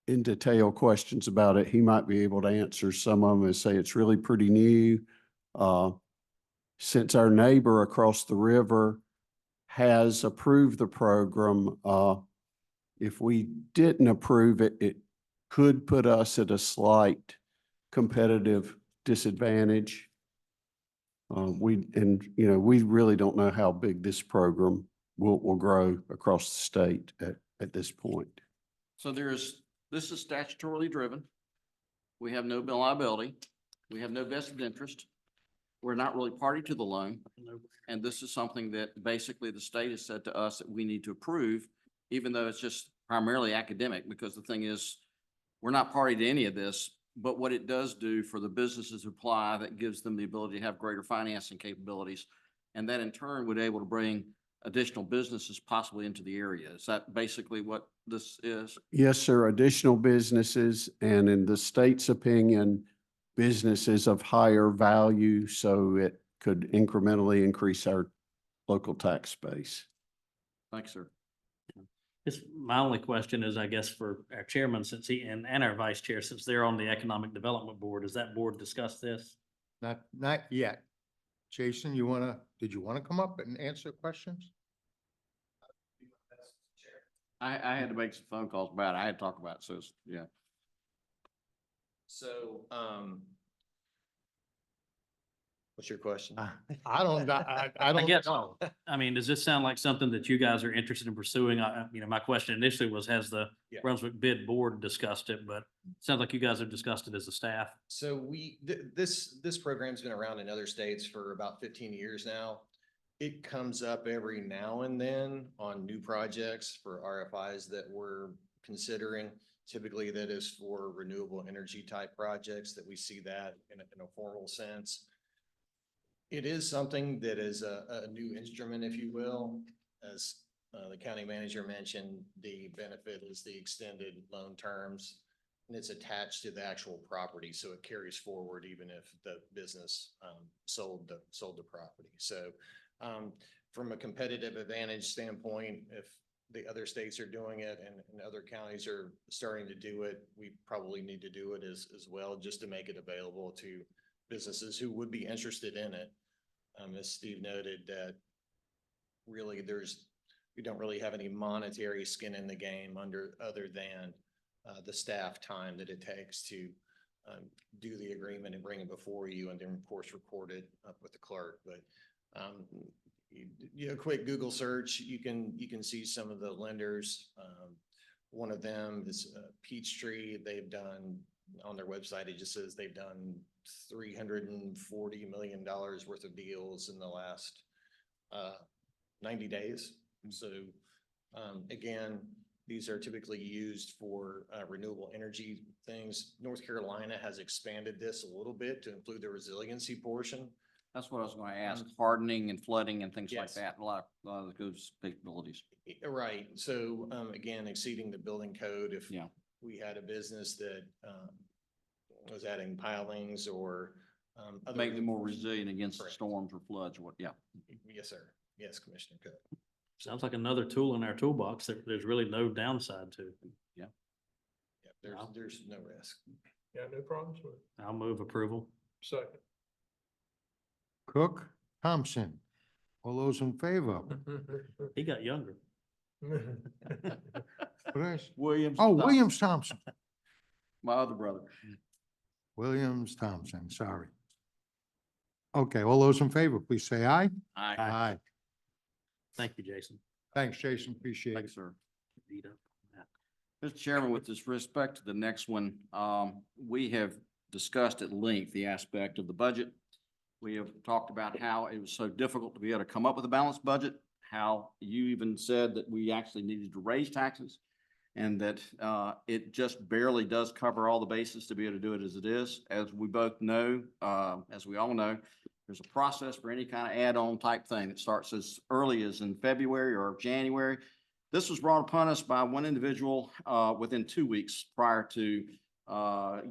in detail questions about it, he might be able to answer some of them and say it's really pretty new. Since our neighbor across the river has approved the program, if we didn't approve it, it could put us at a slight competitive disadvantage. We really don't know how big this program will grow across the state at this point. So this is statutorily driven. We have no liability. We have no vested interest. We're not really party to the loan. And this is something that basically the state has said to us that we need to approve, even though it's just primarily academic, because the thing is, we're not party to any of this, but what it does do for the businesses who apply, that gives them the ability to have greater financing capabilities. And that in turn would able to bring additional businesses possibly into the area. Is that basically what this is? Yes, sir. Additional businesses and in the state's opinion, businesses of higher value, so it could incrementally increase our local tax base. Thanks, sir. It's my only question is, I guess, for our chairman, since he and our vice chair, since they're on the Economic Development Board, has that board discussed this? Not yet. Jason, did you want to come up and answer questions? I had to make some phone calls about it. I had to talk about it, so it's, yeah. So, what's your question? I don't guess- know. I mean, does this sound like something that you guys are interested in pursuing? My question initially was, has the Yeah. Brunswick bid board discussed it? But it sounds like you guys have discussed it as a staff. So this program's been around in other states for about 15 years now. It comes up every now and then on new projects for RFIs that we're considering. Typically, that is for renewable energy type projects that we see that in a formal sense. It is something that is a new instrument, if you will. As the county manager mentioned, the benefit is the extended loan terms. And it's attached to the actual property, so it carries forward even if the business sold the property. So from a competitive advantage standpoint, if the other states are doing it and other counties are starting to do it, we probably need to do it as well, just to make it available to businesses who would be interested in it. As Steve noted, that really we don't really have any monetary skin in the game other than the staff time that it takes to do the agreement and bring it before you, and then of course record it up with the clerk. But a quick Google search, you can see some of the lenders. One of them is Peachtree. They've done on their website, it just says they've done $340 million worth of deals in the last 90 days. So again, these are typically used for renewable energy things. North Carolina has expanded this a little bit to include the resiliency portion. That's what I was going to ask, hardening and flooding and things like Yes. that, a lot of those capabilities. Right. So again, exceeding the building code, if Yeah. we had a business that was adding pilings or other. Make them more resilient against Correct. storms or floods or what, yeah. Yes, sir. Yes, Commissioner Cook. Sounds like another tool in our toolbox that there's really no downside to. Yeah, Wow. there's no risk. Yeah, no problems with it. I'll move approval. Second. Cook, Thompson, all those in favor? He got younger. What is- Williams. Oh, Williams Thompson. My other brother. Williams Thompson, sorry. Okay, all those in favor, please say aye. Aye. Aye. Thank you, Jason. Thanks, Jason, appreciate it. Thanks, sir. Beat up on that. Mr. Chairman, with this respect to the next one, we have discussed at length the aspect of the budget. We have talked about how it was so difficult to be able to come up with a balanced budget, how you even said that we actually needed to raise taxes, and that it just barely does cover all the bases to be able to do it as it is. As we both know, as we all know, there's a process for any kind of add-on type thing that starts as early as in February or January. This was brought upon us by one individual within 2 weeks prior to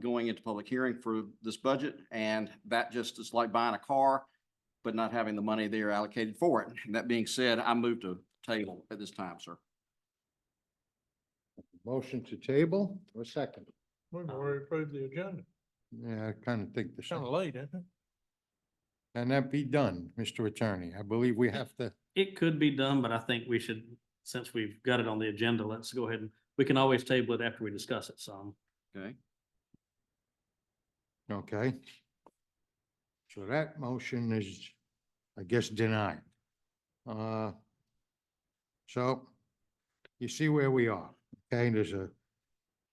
going into public hearing for this budget. And that just is like buying a car, but not having the money there allocated for it. And that being said, I move to table at this time, sir. Motion to table or second? We've already approved the agenda. Yeah, I kind of think the Kind of same. late, isn't it? Can that be done, Mr. Attorney? I believe we have to. It could be done, but I think we should, since we've got it on the agenda, let's go ahead and, we can always table it after we discuss it some. Okay. Okay. So that motion is, I guess, denied. So you see where we are, okay? There's a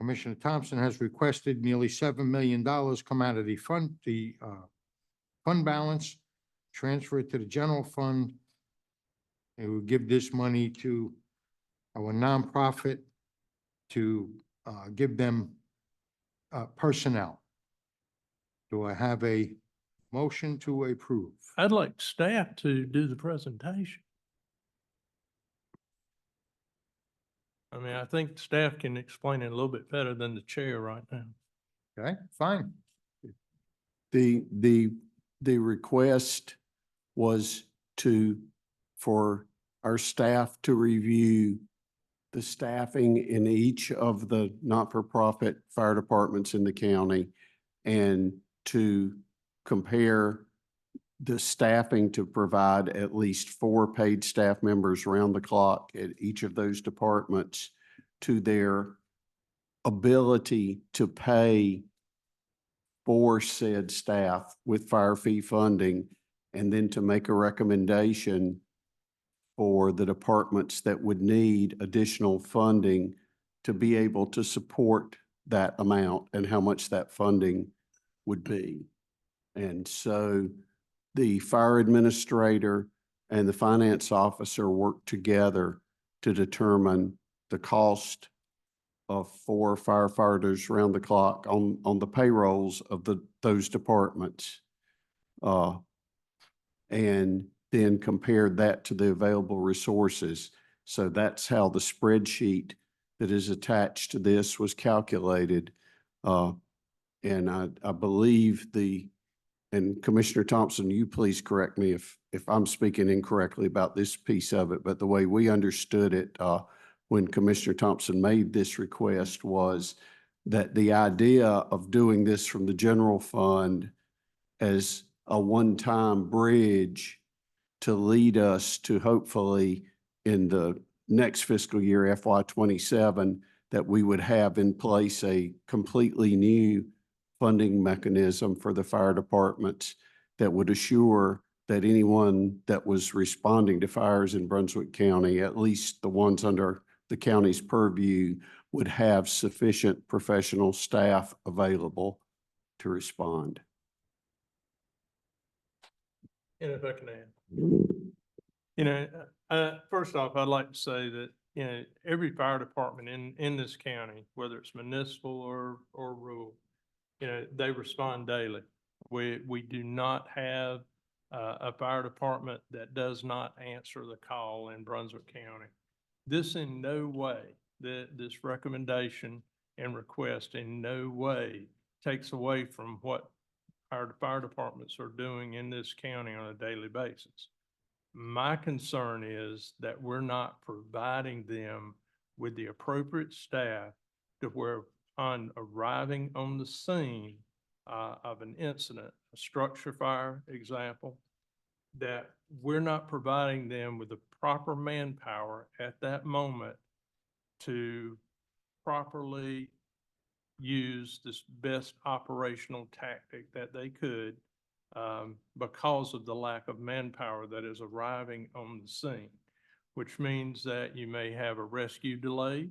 Commissioner Thompson has requested nearly $7 million come out of the fund balance, transfer it to the general fund. It will give this money to our nonprofit to give them personnel. Do I have a motion to approve? I'd like staff to do the presentation. I mean, I think staff can explain it a little bit better than the chair right now. Okay, fine. The request was for our staff to review the staffing in each of the not-for-profit fire departments in the county and to compare the staffing to provide at least 4 paid staff members around the clock at each of those departments to their ability to pay for said staff with fire fee funding, and then to make a recommendation for the departments that would need additional funding to be able to support that amount and how much that funding would be. And so the fire administrator and the finance officer work together to determine the cost of 4 firefighters around the clock on the payrolls of those departments. And then compared that to the available resources. So that's how the spreadsheet that is attached to this was calculated. And I believe and Commissioner Thompson, you please correct me if I'm speaking incorrectly about this piece of it, but the way we understood it when Commissioner Thompson made this request was that the idea of doing this from the general fund as a one-time bridge to lead us to hopefully in the next fiscal year, FY27, that we would have in place a completely new funding mechanism for the fire departments that would assure that anyone that was responding to fires in Brunswick County, at least the ones under the county's purview, would have sufficient professional staff available to respond. And if I can add, you know, first off, I'd like to say that, you know, every fire department in this county, whether it's municipal or rural, you know, they respond daily. We do not have a fire department that does not answer the call in Brunswick County. This in no way, this recommendation and request in no way takes away from what our fire departments are doing in this county on a daily basis. My concern is that we're not providing them with the appropriate staff to where on arriving on the scene of an incident, a structure fire example, that we're not providing them with the proper manpower at that moment to properly use this best operational tactic that they could because of the lack of manpower that is arriving on the scene, which means that you may have a rescue delay.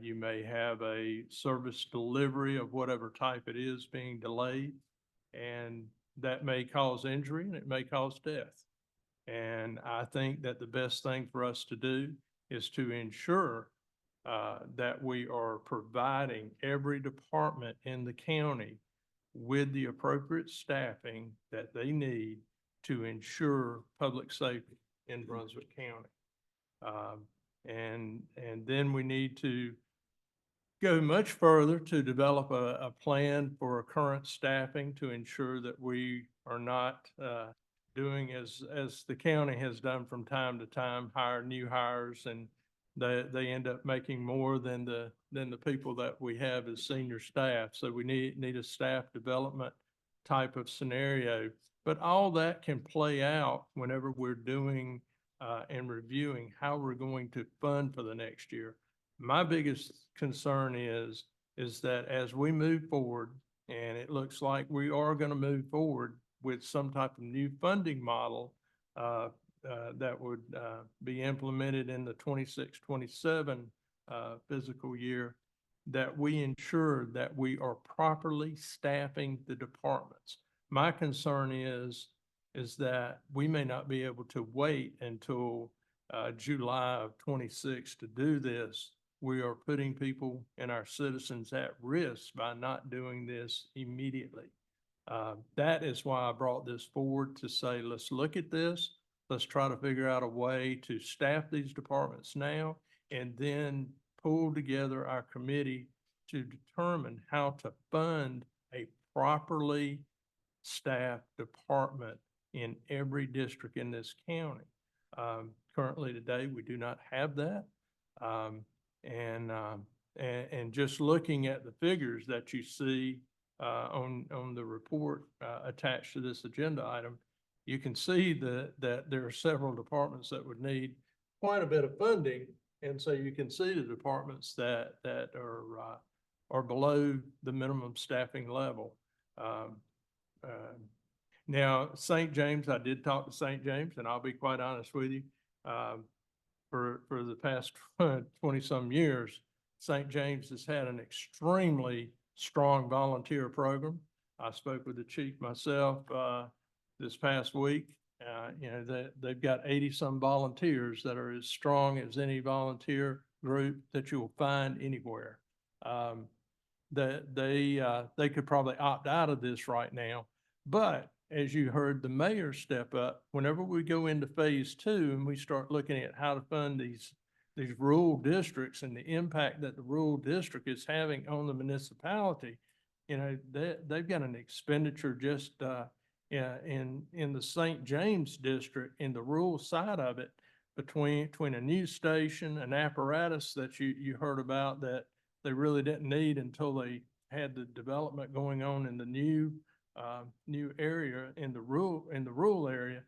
You may have a service delivery of whatever type it is being delayed, and that may cause injury and it may cause death. And I think that the best thing for us to do is to ensure that we are providing every department in the county with the appropriate staffing that they need to ensure public safety in Brunswick County. And then we need to go much further to develop a plan for current staffing to ensure that we are not doing as the county has done from time to time, hire new hires, and they end up making more than the people that we have as senior staff. So we need a staff development type of scenario. But all that can play out whenever we're doing and reviewing how we're going to fund for the next year. My biggest concern is that as we move forward, and it looks like we are going to move forward with some type of new funding model that would be implemented in the 26-27 fiscal year, that we ensure that we are properly staffing the departments. My concern is that we may not be able to wait until July of 26 to do this. We are putting people and our citizens at risk by not doing this immediately. That is why I brought this forward to say, let's look at this. Let's try to figure out a way to staff these departments now and then pull together our committee to determine how to fund a properly staffed department in every district in this county. Currently today, we do not have that. And just looking at the figures that you see on the report attached to this agenda item, you can see that there are several departments that would need quite a bit of funding. And so you can see the departments that are below the minimum staffing level. Now, St. James, I did talk to St. James, and I'll be quite honest with you. For the past 20-some years, St. James has had an extremely strong volunteer program. I spoke with the chief myself this past week. They've got 80-some volunteers that are as strong as any volunteer group that you will find anywhere. They could probably opt out of this right now, but as you heard the mayor step up, whenever we go into phase 2 and we start looking at how to fund these rural districts and the impact that the rural district is having on the municipality, they've got an expenditure just in the St. James district, in the rural side of it, between a news station, an apparatus that you heard about that they really didn't need until they had the development going on in the new area in the rural area,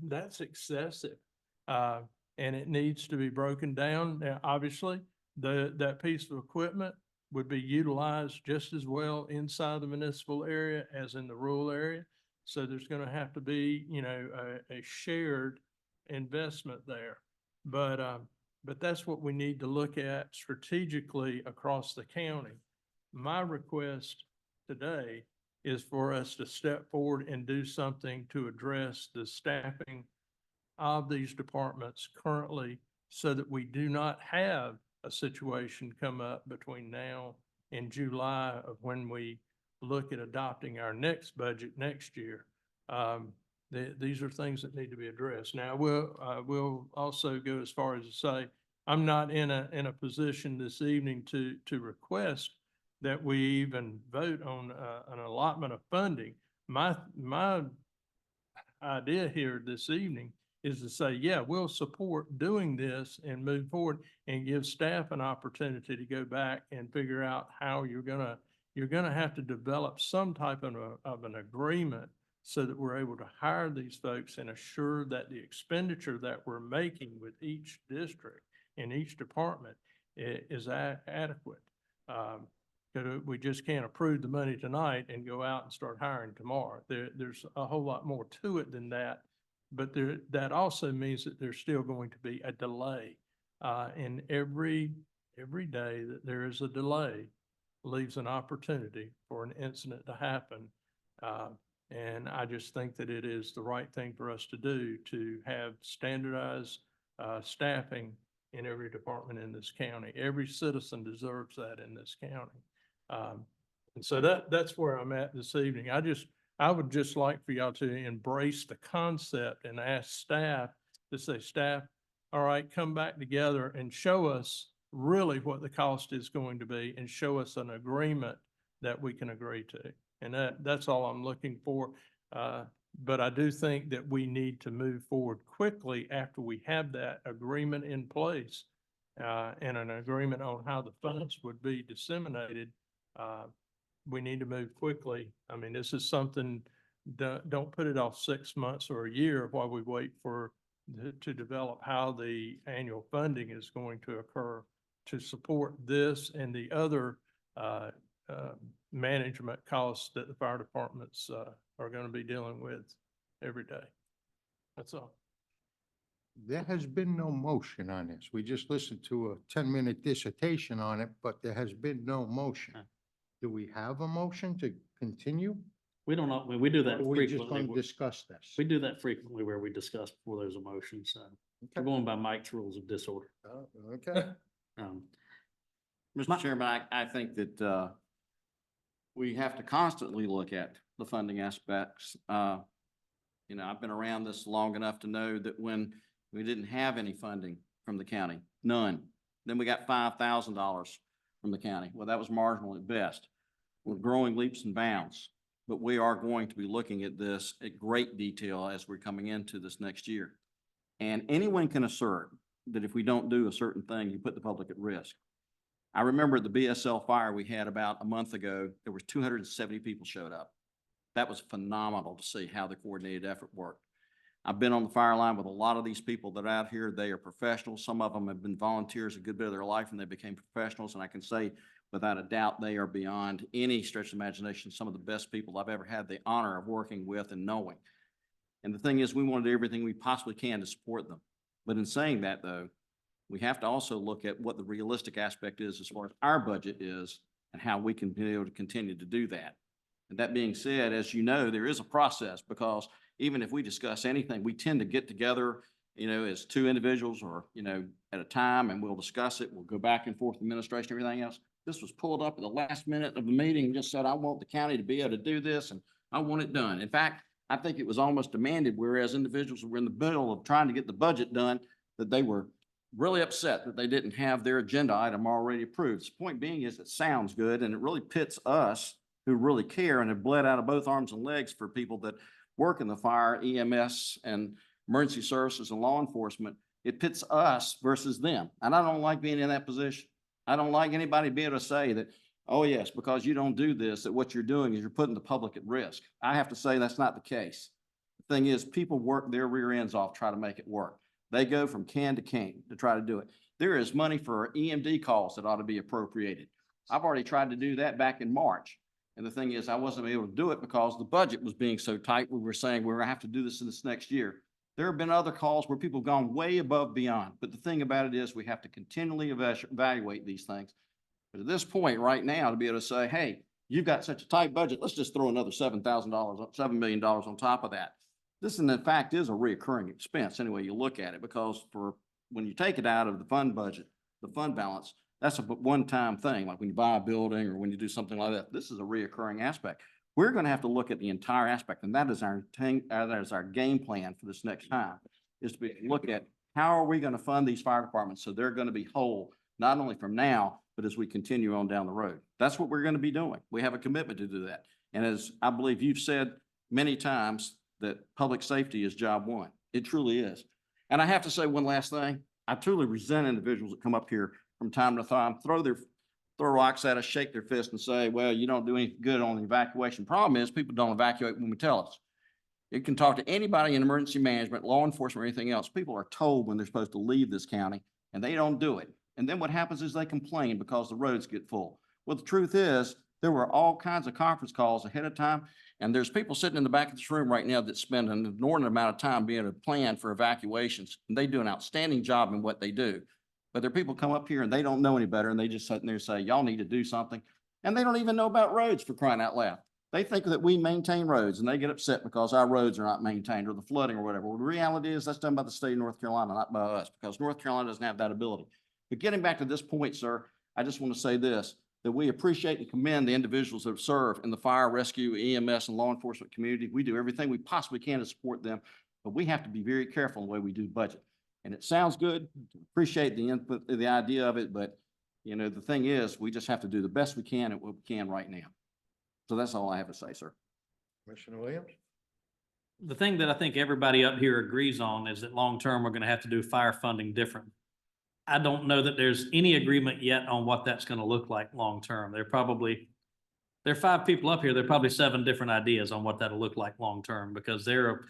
that's excessive. And it needs to be broken down. Now, obviously, that piece of equipment would be utilized just as well inside the municipal area as in the rural area. So there's going to have to be, a shared investment there. But that's what we need to look at strategically across the county. My request today is for us to step forward and do something to address the staffing of these departments currently so that we do not have a situation come up between now and July of when we look at adopting our next budget next year. These are things that need to be addressed. Now, we'll also go as far as to say, I'm not in a position this evening to request that we even vote on an allotment of funding. My idea here this evening is to say, yeah, we'll support doing this and move forward and give staff an opportunity to go back and figure out how you're gonna have to develop some type of an agreement so that we're able to hire these folks and assure that the expenditure that we're making with each district and each department is adequate. We just can't approve the money tonight and go out and start hiring tomorrow. There's a whole lot more to it than that, but that also means that there's still going to be a delay. And every day that there is a delay leaves an opportunity for an incident to happen. And I just think that it is the right thing for us to do to have standardized staffing in every department in this county. Every citizen deserves that in this county. And so that's where I'm at this evening. I would just like for y'all to embrace the concept and ask staff to say, staff, all right, come back together and show us really what the cost is going to be and show us an agreement that we can agree to. And that's all I'm looking for. But I do think that we need to move forward quickly after we have that agreement in place and an agreement on how the funds would be disseminated. We need to move quickly. I mean, this is something, don't put it off 6 months or a year while we wait to develop how the annual funding is going to occur to support this and the other management costs that the fire departments are going to be dealing with every day. That's all. There has been no motion on this. We just listened to a 10-minute dissertation on it, but there has been no motion. Huh. Do we have a motion to continue? We don't know, we do Or that are we just frequently. going to discuss this? We do that frequently where we discuss before there's a motion, so we're Okay. going by Mike's rules of disorder. Oh, okay. Um, Mr. Chairman, I think that we have to constantly look at the funding aspects. I've been around this long enough to know that when we didn't have any funding from the county, none, then we got $5,000 from the county. Well, that was marginal at best. We're growing leaps and bounds, but we are going to be looking at this at great detail as we're coming into this next year. And anyone can assert that if we don't do a certain thing, you put the public at risk. I remember at the BSL fire we had about a month ago, there was 270 people showed up. That was phenomenal to see how the coordinated effort worked. I've been on the fire line with a lot of these people that are out here. They are professionals. Some of them have been volunteers a good bit of their life and they became professionals. And I can say without a doubt, they are beyond any stretch of imagination, some of the best people I've ever had the honor of working with and knowing. And the thing is, we want to do everything we possibly can to support them. But in saying that though, we have to also look at what the realistic aspect is as far as our budget is and how we can be able to continue to do that. And that being said, as you know, there is a process because even if we discuss anything, we tend to get together, as two individuals or, at a time and we'll discuss it. We'll go back and forth, administration, everything else. This was pulled up at the last minute of the meeting and just said, I want the county to be able to do this and I want it done. In fact, I think it was almost demanded, whereas individuals were in the middle of trying to get the budget done, that they were really upset that they didn't have their agenda item already approved. The point being is it sounds good and it really pits us who really care and have bled out of both arms and legs for people that work in the fire, EMS and emergency services and law enforcement. It pits us versus them. And I don't like being in that position. I don't like anybody being able to say that, oh yes, because you don't do this, that what you're doing is you're putting the public at risk. I have to say that's not the case. The thing is, people work their rear ends off, try to make it work. They go from can to cane to try to do it. There is money for EMD calls that ought to be appropriated. I've already tried to do that back in March. And the thing is, I wasn't able to do it because the budget was being so tight. We were saying we're gonna have to do this in this next year. There have been other calls where people have gone way above beyond. But the thing about it is we have to continually evaluate these things. But at this point right now, to be able to say, hey, you've got such a tight budget, let's just throw another $7,000, $7 million on top of that. This in fact is a reoccurring expense any way you look at it, because for when you take it out of the fund budget, the fund balance, that's a one-time thing, like when you buy a building or when you do something like that. This is a reoccurring aspect. We're going to have to look at the entire aspect, and that is our game plan for this next time, is to look at how are we going to fund these fire departments so they're going to be whole, not only from now, but as we continue on down the road. That's what we're going to be doing. We have a commitment to do that. And as I believe you've said many times, that public safety is job one. It truly is. And I have to say one last thing. I truly resent individuals that come up here from time to time, throw rocks at us, shake their fist and say, well, you don't do any good on the evacuation. Problem is people don't evacuate when we tell us. You can talk to anybody in emergency management, law enforcement, or anything else. People are told when they're supposed to leave this county and they don't do it. And then what happens is they complain because the roads get full. Well, the truth is there were all kinds of conference calls ahead of time. And there's people sitting in the back of this room right now that spend an inordinate amount of time being able to plan for evacuations. And they do an outstanding job in what they do. But there are people come up here and they don't know any better. And they just sit there and say, y'all need to do something. And they don't even know about roads, for crying out loud. They think that we maintain roads and they get upset because our roads are not maintained or the flooding or whatever. Well, the reality is that's done by the state of North Carolina, not by us, because North Carolina doesn't have that ability. But getting back to this point, sir, I just want to say this, that we appreciate and commend the individuals that serve in the fire, rescue, EMS, and law enforcement community. We do everything we possibly can to support them, but we have to be very careful in the way we do budget. And it sounds good, appreciate the input, the idea of it, but the thing is, we just have to do the best we can at what we can right now. So that's all I have to say, sir. Commissioner Williams? The thing that I think everybody up here agrees on is that long-term, we're going to have to do fire funding different. I don't know that there's any agreement yet on what that's going to look like long-term. There are 5 people up here. There are probably 7 different ideas on what that'll look like long-term, because the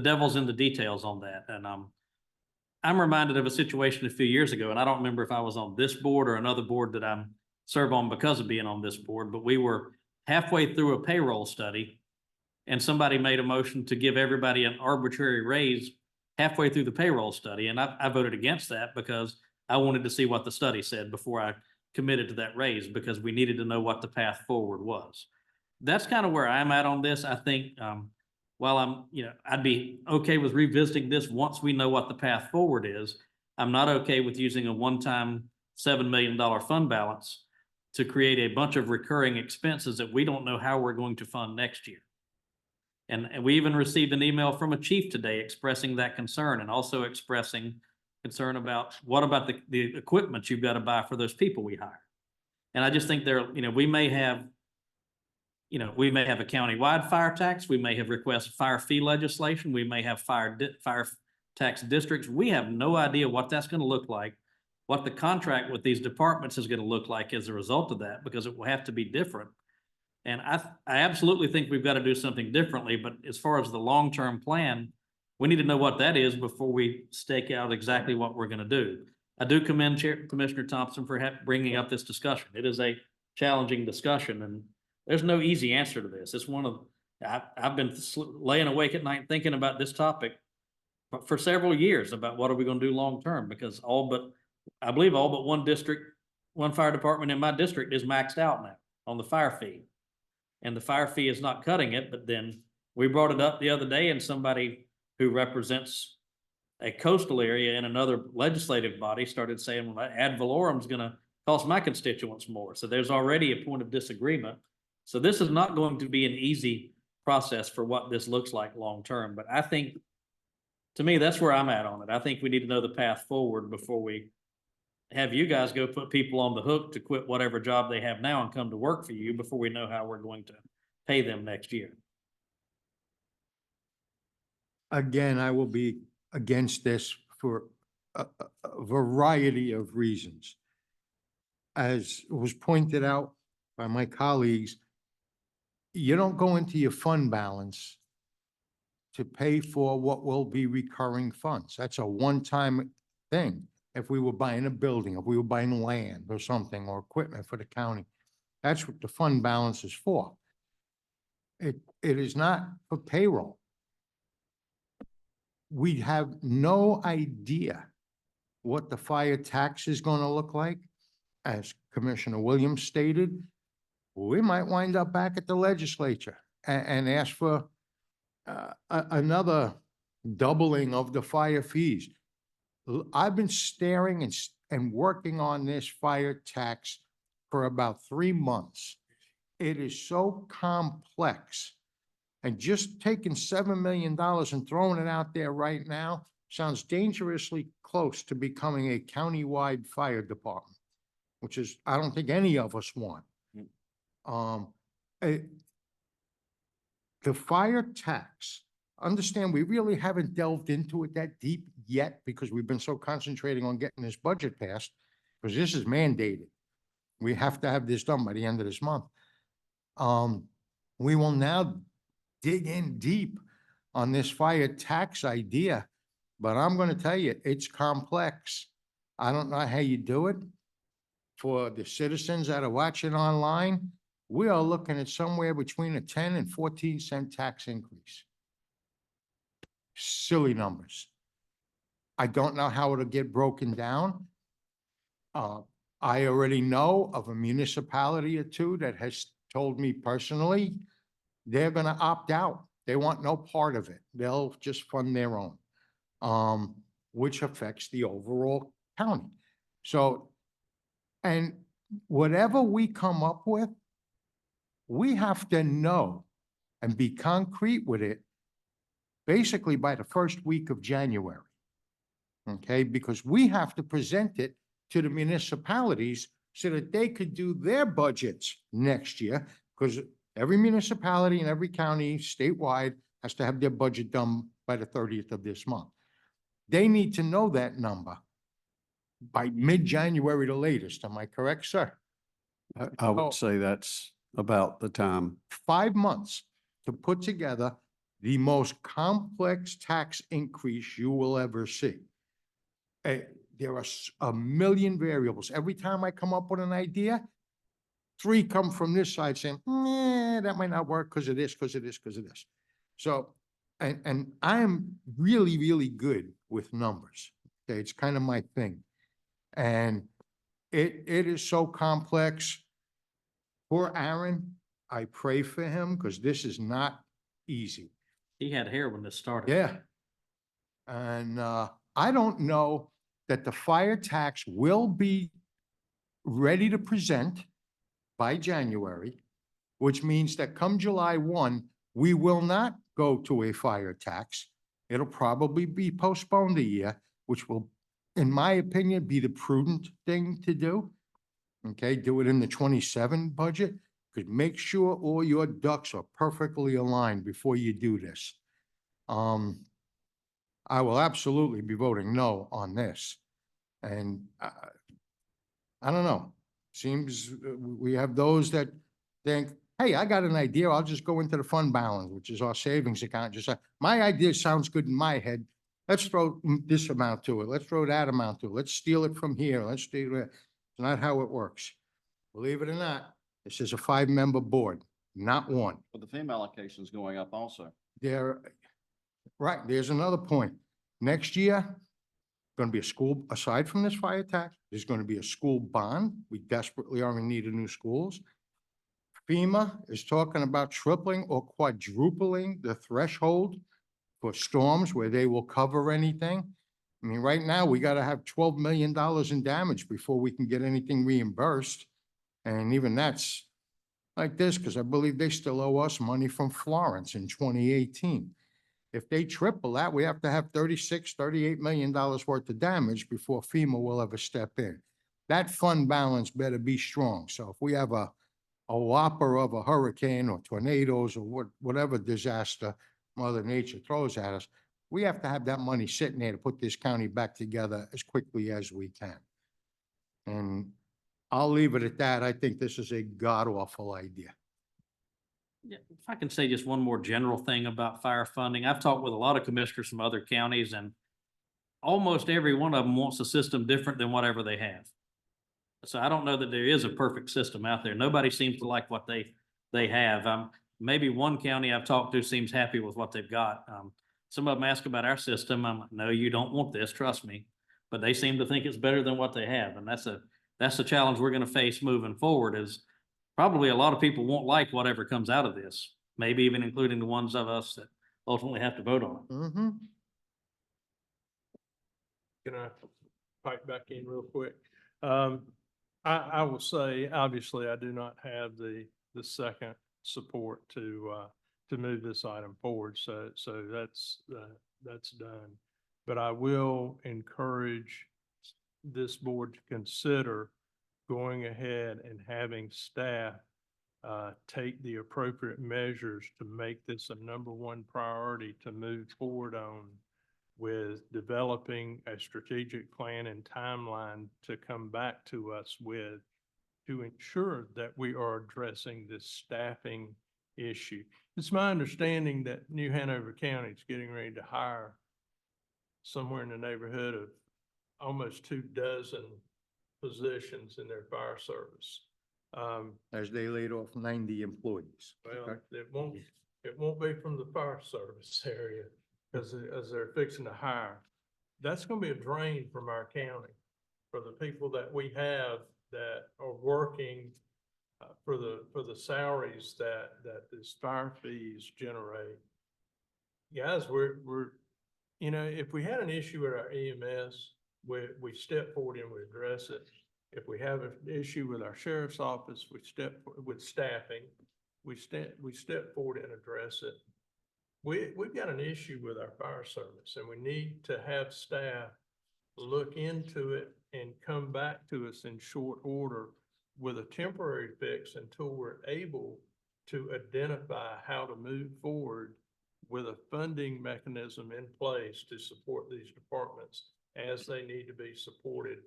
devil's in the details on that. And I'm reminded of a situation a few years ago, and I don't remember if I was on this board or another board that I'm serve on because of being on this board, but we were halfway through a payroll study and somebody made a motion to give everybody an arbitrary raise halfway through the payroll study. And I voted against that because I wanted to see what the study said before I committed to that raise, because we needed to know what the path forward was. That's kind of where I'm at on this. I think, while I'd be okay with revisiting this once we know what the path forward is. I'm not okay with using a one-time $7 million fund balance to create a bunch of recurring expenses that we don't know how we're going to fund next year. And we even received an email from a chief today expressing that concern, and also expressing concern about what about the equipment you've got to buy for those people we hire. And I just think we may have a county-wide fire tax. We may have requested fire fee legislation. We may have fire tax districts. We have no idea what that's going to look like, what the contract with these departments is going to look like as a result of that, because it will have to be different. And I absolutely think we've got to do something differently, but as far as the long-term plan, we need to know what that is before we stake out exactly what we're going to do. I do commend Commissioner Thompson for bringing up this discussion. It is a challenging discussion, and there's no easy answer to this. It's I've been laying awake at night thinking about this topic for several years about what are we going to do long-term, because I believe all but one fire department in my district is maxed out now on the fire fee. And the fire fee is not cutting it, but then we brought it up the other day, and somebody who represents a coastal area in another legislative body started saying, well, ad valorem is going to cost my constituents more. So there's already a point of disagreement. So this is not going to be an easy process for what this looks like long-term. But I think, to me, that's where I'm at on it. I think we need to know the path forward before we have you guys go put people on the hook to quit whatever job they have now and come to work for you before we know how we're going to pay them next year. Again, I will be against this for a variety of reasons. As was pointed out by my colleagues, you don't go into your fund balance to pay for what will be recurring funds. That's a one-time thing. If we were buying a building, if we were buying land or something, or equipment for the county, that's what the fund balance is for. It is not for payroll. We have no idea what the fire tax is going to look like. As Commissioner Williams stated, we might wind up back at the legislature and ask for another doubling of the fire fees. I've been staring and working on this fire tax for about 3 months. It is so complex. And just taking $7 million and throwing it out there right now sounds dangerously close to becoming a county-wide fire department, which is, I don't think any of us want. The fire tax, understand, we really haven't delved into it that deep yet because we've been so concentrating on getting this budget passed, because this is mandated. We have to have this done by the end of this month. We will now dig in deep on this fire tax idea, but I'm going to tell you, it's complex. I don't know how you do it. For the citizens that are watching online, we are looking at somewhere between a 10 and 14 cent tax increase. Silly numbers. I don't know how it'll get broken down. I already know of a municipality or two that has told me personally, they're going to opt out. They want no part of it. They'll just fund their own, which affects the overall county. So, and whatever we come up with, we have to know and be concrete with it basically by the first week of January. Okay, because we have to present it to the municipalities so that they could do their budgets next year, because every municipality and every county statewide has to have their budget done by the 30th of this month. They need to know that number by mid-January the latest. Am I correct, sir? I would say that's about the time. 5 months to put together the most complex tax increase you will ever see. There are a million variables. Every time I come up with an idea, 3 come from this side saying, that might not work because of this, because of this, because of this. So and I am really, really good with numbers. Okay, it's kind of my thing. And it is so complex. Poor Aaron, I pray for him because this is not easy. He had hair when this started. Yeah. And I don't know that the fire tax will be ready to present by January, which means that come July 1, we will not go to a fire tax. It'll probably be postponed a year, which will, in my opinion, be the prudent thing to do. Okay, do it in the 27 budget. Could make sure all your ducks are perfectly aligned before you do this. I will absolutely be voting no on this. And I don't know, seems we have those that think, hey, I got an idea, I'll just go into the fund balance, which is our savings account. Just my idea sounds good in my head. Let's throw this amount to it. Let's throw that amount to it. Let's steal it from here. Let's steal it. It's not how it works. Believe it or not, this is a 5-member board, not one. But the FEMA allocation is going up also. Right, there's another point. Next year, going to be a school, aside from this fire tax, there's going to be a school bond. We desperately are in need of new schools. FEMA is talking about tripling or quadrupling the threshold for storms where they will cover anything. I mean, right now, we got to have $12 million in damage before we can get anything reimbursed. And even that's like this, because I believe they still owe us money from Florence in 2018. If they triple that, we have to have $38 million worth of damage before FEMA will ever step in. That fund balance better be strong. So if we have a whopper of a hurricane or tornadoes or whatever disaster Mother Nature throws at us, we have to have that money sitting there to put this county back together as quickly as we can. And I'll leave it at that. I think this is a god-awful idea. Yeah, if I can say just one more general thing about fire funding, I've talked with a lot of commissioners from other counties, and almost every one of them wants a system different than whatever they have. So I don't know that there is a perfect system out there. Nobody seems to like what they have. Maybe one county I've talked to seems happy with what they've got. Some of them ask about our system. I'm like, no, you don't want this, trust me. But they seem to think it's better than what they have, and that's the challenge we're going to face moving forward. Is probably a lot of people won't like whatever comes out of this, maybe even including the ones of us that ultimately have to vote on it. Mm-hmm. Can I pipe back in real quick? I will say, obviously, I do not have the second support to move this item forward. So that's done. But I will encourage this board to consider going ahead and having staff take the appropriate measures to make this a #1 priority to move forward on, with developing a strategic plan and timeline to come back to us with, to ensure that we are addressing this staffing issue. It's my understanding that New Hanover County is getting ready to hire somewhere in the neighborhood of almost 24 positions in their fire service. As they laid off 90 employees. Well, it won't be from the fire service area, because as they're fixing to hire, that's going to be a drain from our county for the people that we have that are working for the salaries that these fire fees generate. Guys, we're if we had an issue with our EMS, we step forward and we address it. If we have an issue with our sheriff's office, with staffing, we step forward and address it. We've got an issue with our fire service, and we need to have staff look into it and come back to us in short order with a temporary fix until we're able to identify how to move forward with a funding mechanism in place to support these departments as they need to be supported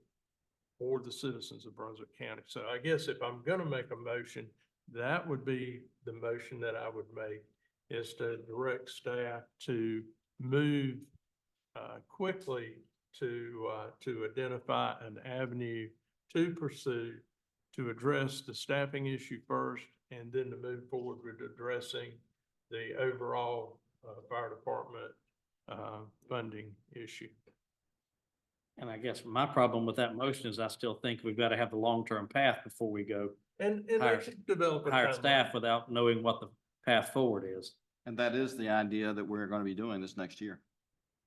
for the citizens of Brunswick County. So I guess if I'm going to make a motion, that would be the motion that I would make, is to direct staff to move quickly to identify an avenue to pursue to address the staffing issue first, and then to move forward with addressing the overall fire department funding issue. And I guess my problem with that motion is I still think we've got to have the long-term path before we go And they Hire- should develop a hire timeline. staff without knowing what the path forward is. And that is the idea that we're going to be doing this next year.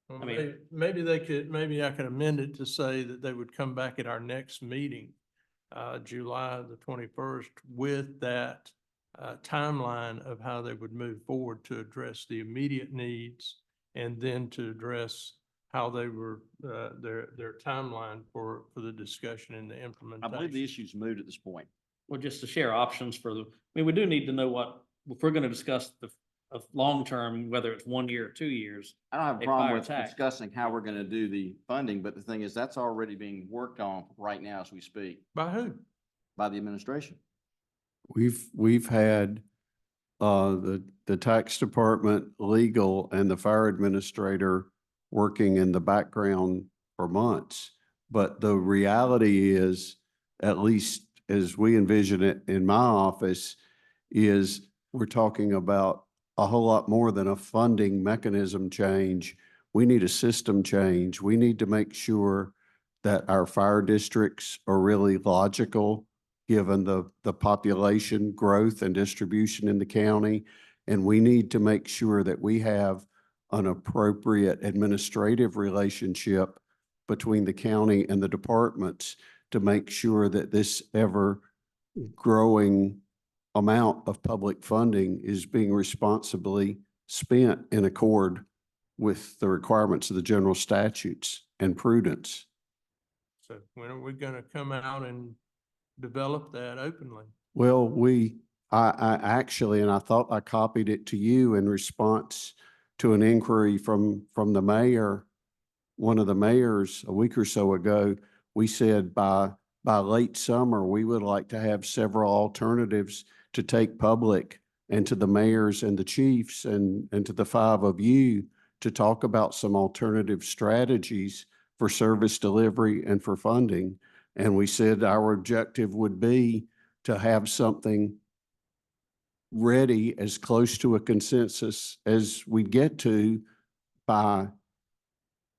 Well, I mean- maybe I could amend it to say that they would come back at our next meeting, July the 21st, with that timeline of how they would move forward to address the immediate needs and then to address how they were, their timeline for the discussion and the I implementation. believe the issue's moved at this point. Well, just to share options for the, I mean, we do need to know what, if we're gonna discuss the, of long-term, whether it's 1 year or 2 years. I don't have a A problem fire with tax. discussing how we're going to do the funding, but the thing is, that's already being worked on right now as we speak By who? by the administration. We've had the tax department, legal, and the fire administrator working in the background for months. But the reality is, at least as we envision it in my office, is we're talking about a whole lot more than a funding mechanism change. We need a system change. We need to make sure that our fire districts are really logical, given the population growth and distribution in the county. And we need to make sure that we have an appropriate administrative relationship between the county and the departments to make sure that this ever growing amount of public funding is being responsibly spent in accord with the requirements of the general statutes and prudence. So when are we gonna come out and develop that openly? Well, I actually, and I thought I copied it to you in response to an inquiry from the mayor, one of the mayors a week or so ago. We said by late summer, we would like to have several alternatives to take public and to the mayors and the chiefs and to the 5 of you to talk about some alternative strategies for service delivery and for funding. And we said our objective would be to have something ready as close to a consensus as we get to by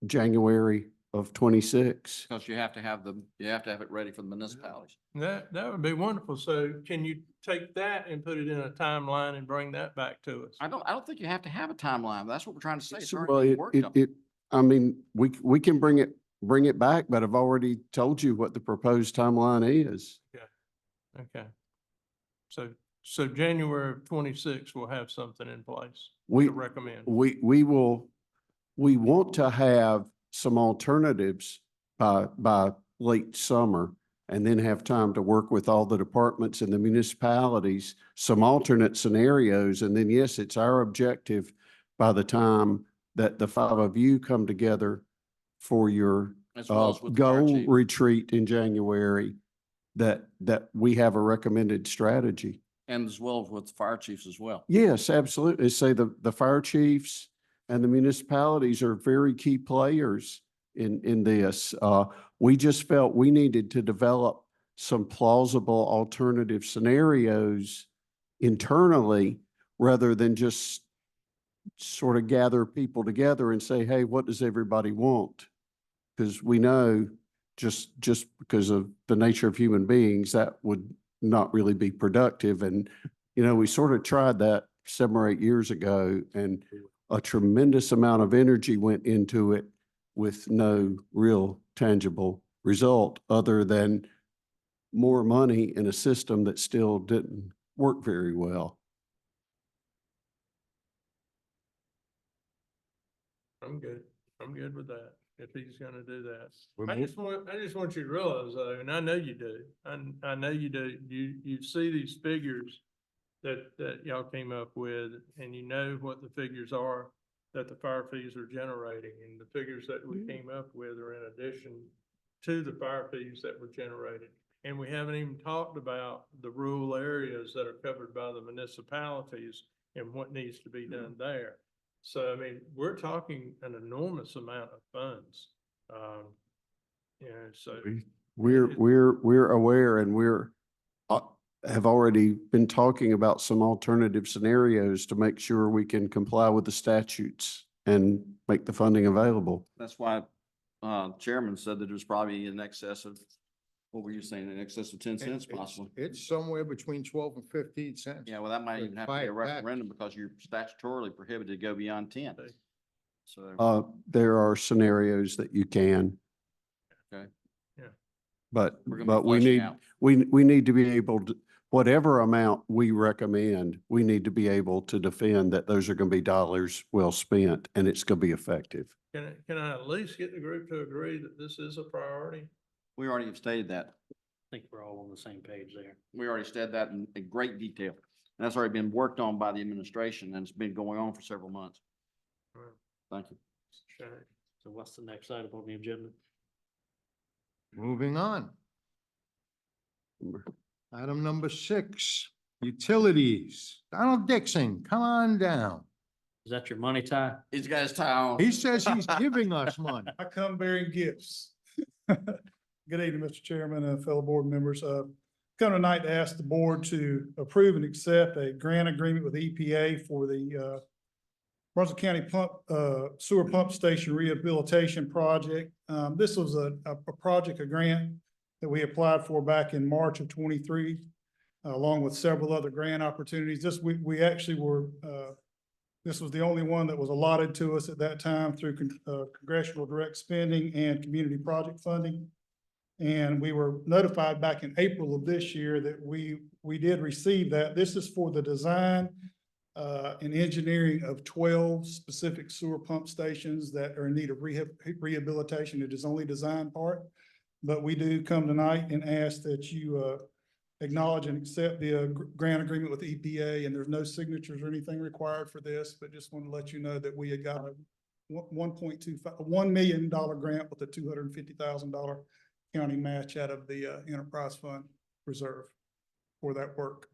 January of 26. Because you have to have it ready for the municipalities. That would be wonderful. So can you take that and put it in a timeline and bring that back to us? I don't think you have to have a timeline. That's what we're trying to say. It's Well, already being worked on. I mean, we can bring it back, but I've already told you what the proposed timeline is. Okay. So January of 26, we'll have something in place We, to recommend. we want to have some alternatives by late summer and then have time to work with all the departments and the municipalities, some alternate scenarios. And then, yes, it's our objective by the time that the 5 of you come together for your As well as with the fire goal chief. retreat in January, that we have a recommended strategy. And as well as with the fire chiefs as well. Yes, absolutely. Say the fire chiefs and the municipalities are very key players in this. We just felt we needed to develop some plausible alternative scenarios internally rather than just sort of gather people together and say, hey, what does everybody want? Because we know just because of the nature of human beings, that would not really be productive. And, we sort of tried that 7 or 8 years ago, and a tremendous amount of energy went into it with no real tangible result other than more money in a system that still didn't work very well. I'm good. I'm good with that, if he's gonna do that. We're I mo- just want you to realize though, and I know you do, I know you do, you see these figures that y'all came up with, and you know what the figures are that the fire fees are generating, and the figures that we came up with are in addition to the fire fees that were generated. And we haven't even talked about the rural areas that are covered by the municipalities and what needs to be done there. So, I mean, we're talking an enormous amount of funds. So. We're aware, and have already been talking about some alternative scenarios to make sure we can comply with the statutes and make the funding available. That's why, Chairman said that there's probably in excess of, what were you saying, in excess of 10 cents possibly? It's somewhere between 12 and 15 cents. Yeah, well, that might even have to be a Fire tax. referendum because you're statutorily prohibited to go beyond 10. So, There are scenarios that you can. okay. But, We're gonna be but we fleshing need, out. we need to be able to, whatever amount we recommend, we need to be able to defend that those are going to be dollars well spent and it's going to be effective. Can I at least get the group to agree that this is a priority? We already have stated that. I think we're all on the same page there. We already said that in great detail. And that's already been worked on by the administration and it's been going on for several months. Right. Thank you. Okay. So what's the next item on the agenda? Moving on. Item number 6, utilities. Donald Dixon, come on down. Is that your money, Ty? He's got his tie on. He says he's giving us money. I come bearing gifts. Good evening, Mr. Chairman and fellow board members. Come tonight to ask the board to approve and accept a grant agreement with EPA for the Brunswick County sewer pump station rehabilitation project. This was a project, a grant that we applied for back in March of 23, along with several other grant opportunities. We actually were, this was the only one that was allotted to us at that time through congressional direct spending and community project funding. And we were notified back in April of this year that we did receive that. This is for the design and engineering of 12 specific sewer pump stations that are in need of rehabilitation. It is only design part. But we do come tonight and ask that you acknowledge and accept the grant agreement with EPA, and there's no signatures or anything required for this, but just want to let you know that we had got a $1 million grant with a $250,000 county match out of the enterprise fund reserve for that work.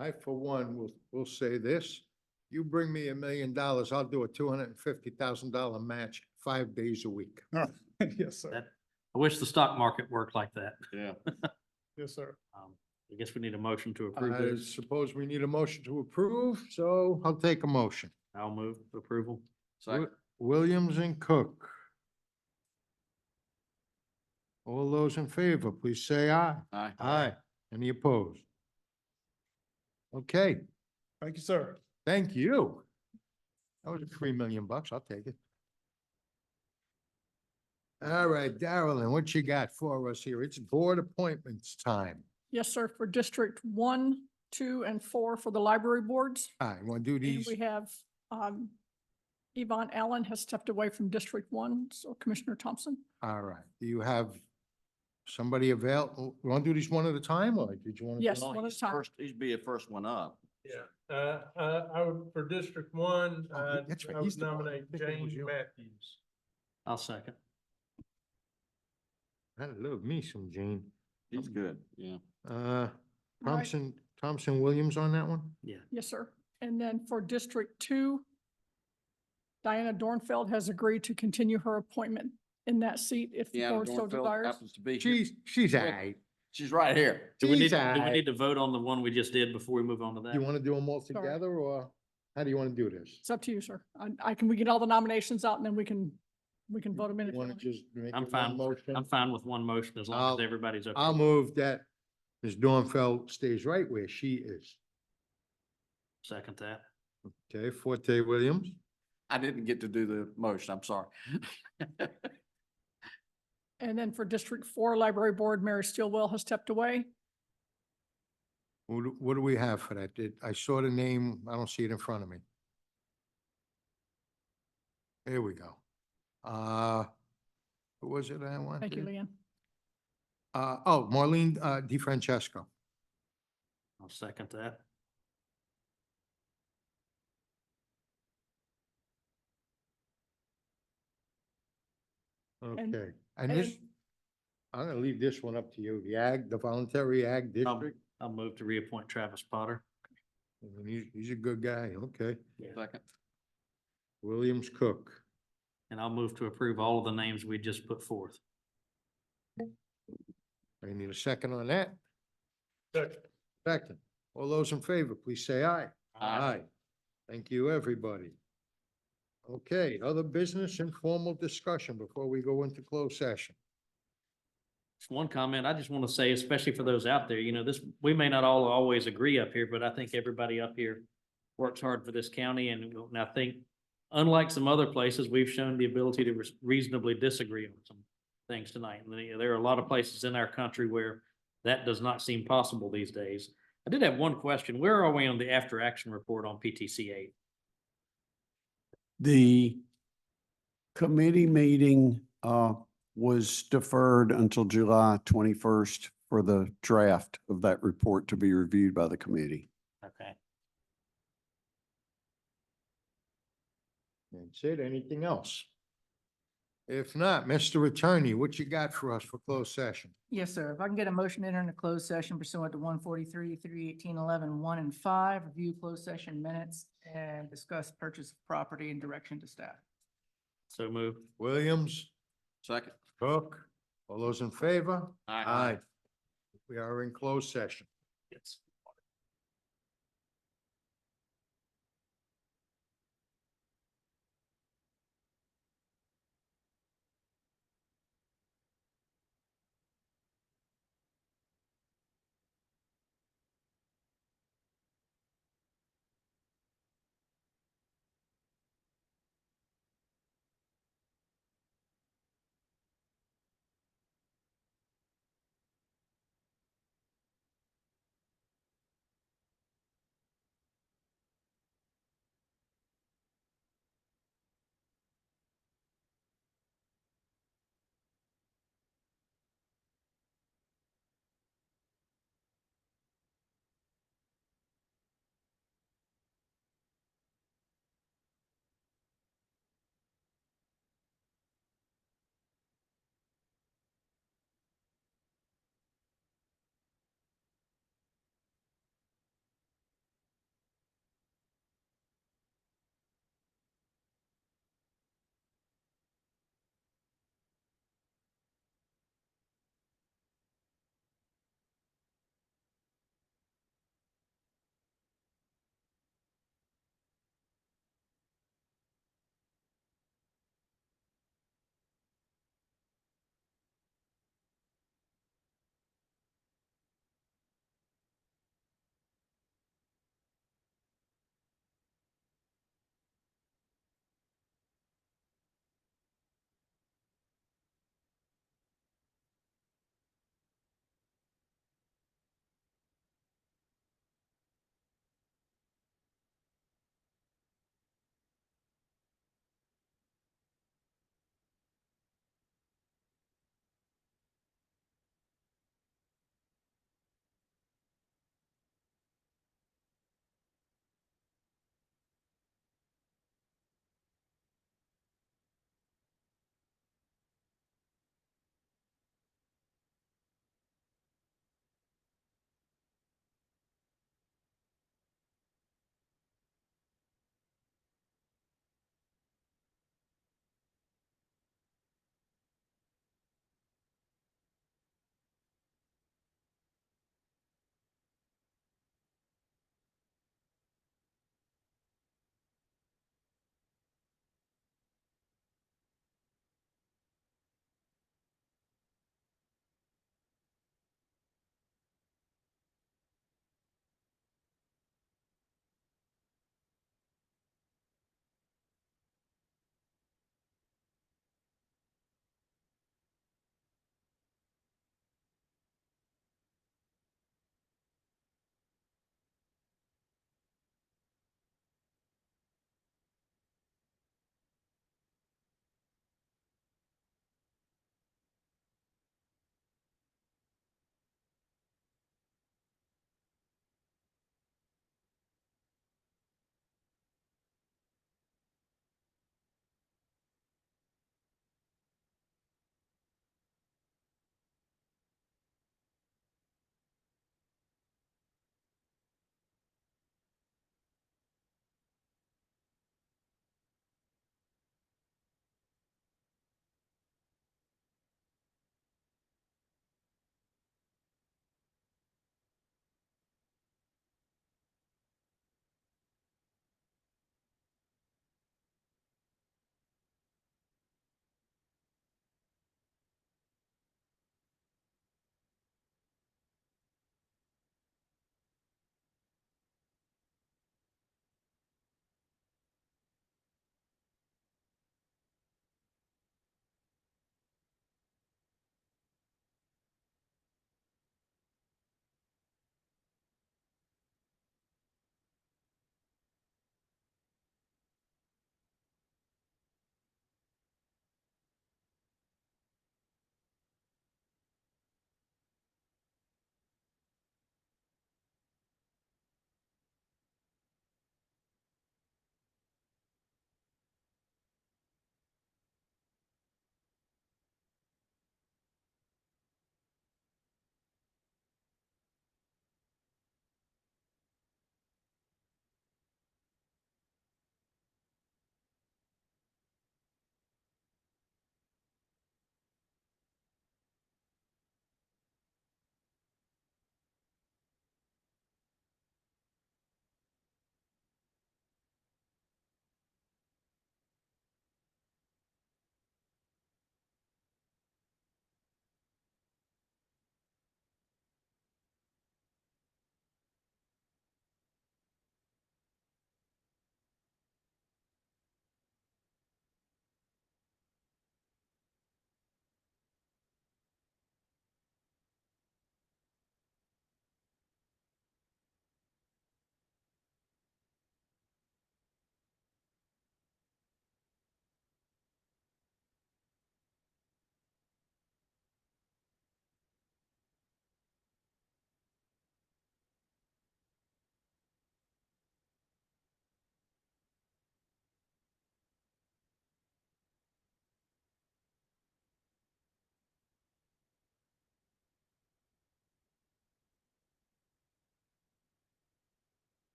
I, for one, will say this. You bring me $1 million, I'll do a $250,000 match 5 days a week. Yes, sir. That- I wish the stock market worked like that. Yeah. Yes, sir. I guess we need a motion to approve I this. suppose we need a motion to approve, so I'll take a motion. I'll move approval. Second. Williams and Cook. All those in favor, please say aye. Aye. Aye. Any opposed? Okay, Thank you, sir. thank you. That was $3 million. I'll take it. All right, Darrellin, what you got for us here? It's board appointments time. Yes, sir, for District 1, 2, and 4 for the library boards. All right, want to do And these? we have, Yvonne Allen has stepped away from District 1, so Commissioner Thompson. All right, do you have somebody available? You want to do these one at a time, or did you want to? Yes, No, one at he's a time. first, he'd be the first one up. Yeah, I would, for District 1, Oh, that's right, I he's would the one. nominate I think it was James you. Matthews. I'll second. I love me some Jane. He's good, yeah. right. Thompson Williams on that one? Yeah. Yes, sir. And then for District 2, Diana Dornfeld has agreed to continue her appointment in that seat if the Deanna board so Dornfeld desires. happens to be here. She's all right. She's right here. Do we She's need all right. to vote on the one we just did before we move on to that? You want to do them all Sorry. together, or how do you want to do this? It's up to you, sir. We get all the nominations out and then we can vote them in. You if you want to want. just make I'm it one fine. motion? I'm fine with one motion as long I'll- as everybody's okay. I'll move that Ms. Dornfeld stays right where she is. Second that. Okay, Forte Williams. I didn't get to do the motion, I'm sorry. And then for District 4, Library Board, Mary Stillwell has stepped away. What do we have for that? I saw the name, I don't see it in front of me. There we go. Who was it I wanted? Thank you, Leanne. Marlene DeFrancesco. I'll second that. Okay, and this, I'm gonna leave this one up to you, the voluntary ag district. I'll move to reappoint Travis Potter. I mean, he's a good guy, okay. Second. Williams Cook. And I'll move to approve all of the names we just put forth. I need a second on that. Second. Second. All those in favor, please say aye. Aye. Thank you, everybody. Okay, other business and formal discussion before we go into closed session. Just one comment, I just want to say, especially for those out there, we may not all always agree up here, but I think everybody up here works hard for this county, and I think unlike some other places, we've shown the ability to reasonably disagree on some things tonight. And there are a lot of places in our country where that does not seem possible these days. I did have one question. Where are we on the after action report on PTC 8? The committee meeting was deferred until July 21st for the draft of that report to be reviewed by the committee. Okay. That's it. Anything else? If not, Mr. Attorney, what you got for us for closed session? Yes, sir. If I can get a motion to enter into closed session pursuant to 143, 318, 11, 1 and 5, review closed session minutes and discuss purchase of property and direction to staff. So moved. Williams, Second. Cook, all those in favor? Aye. We are in closed session. Yes.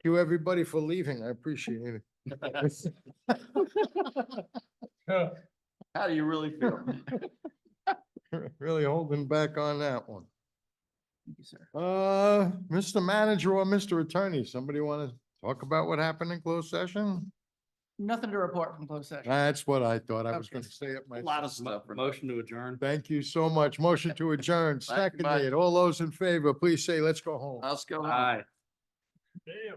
you, everybody, for leaving. I appreciate it. How do you really feel? Really holding back on that one. Thank you, sir. Mr. Manager or Mr. Attorney, somebody want to talk about what happened in closed session? Nothing to report from closed session. That's what I thought. I was Okay. gonna say it A lot myself. of stuff. Motion to adjourn. Thank you so much. Motion to adjourn. Thank you, Mike. Seconded. All those in favor, please say, let's go home. Let's go. Aye. Damn.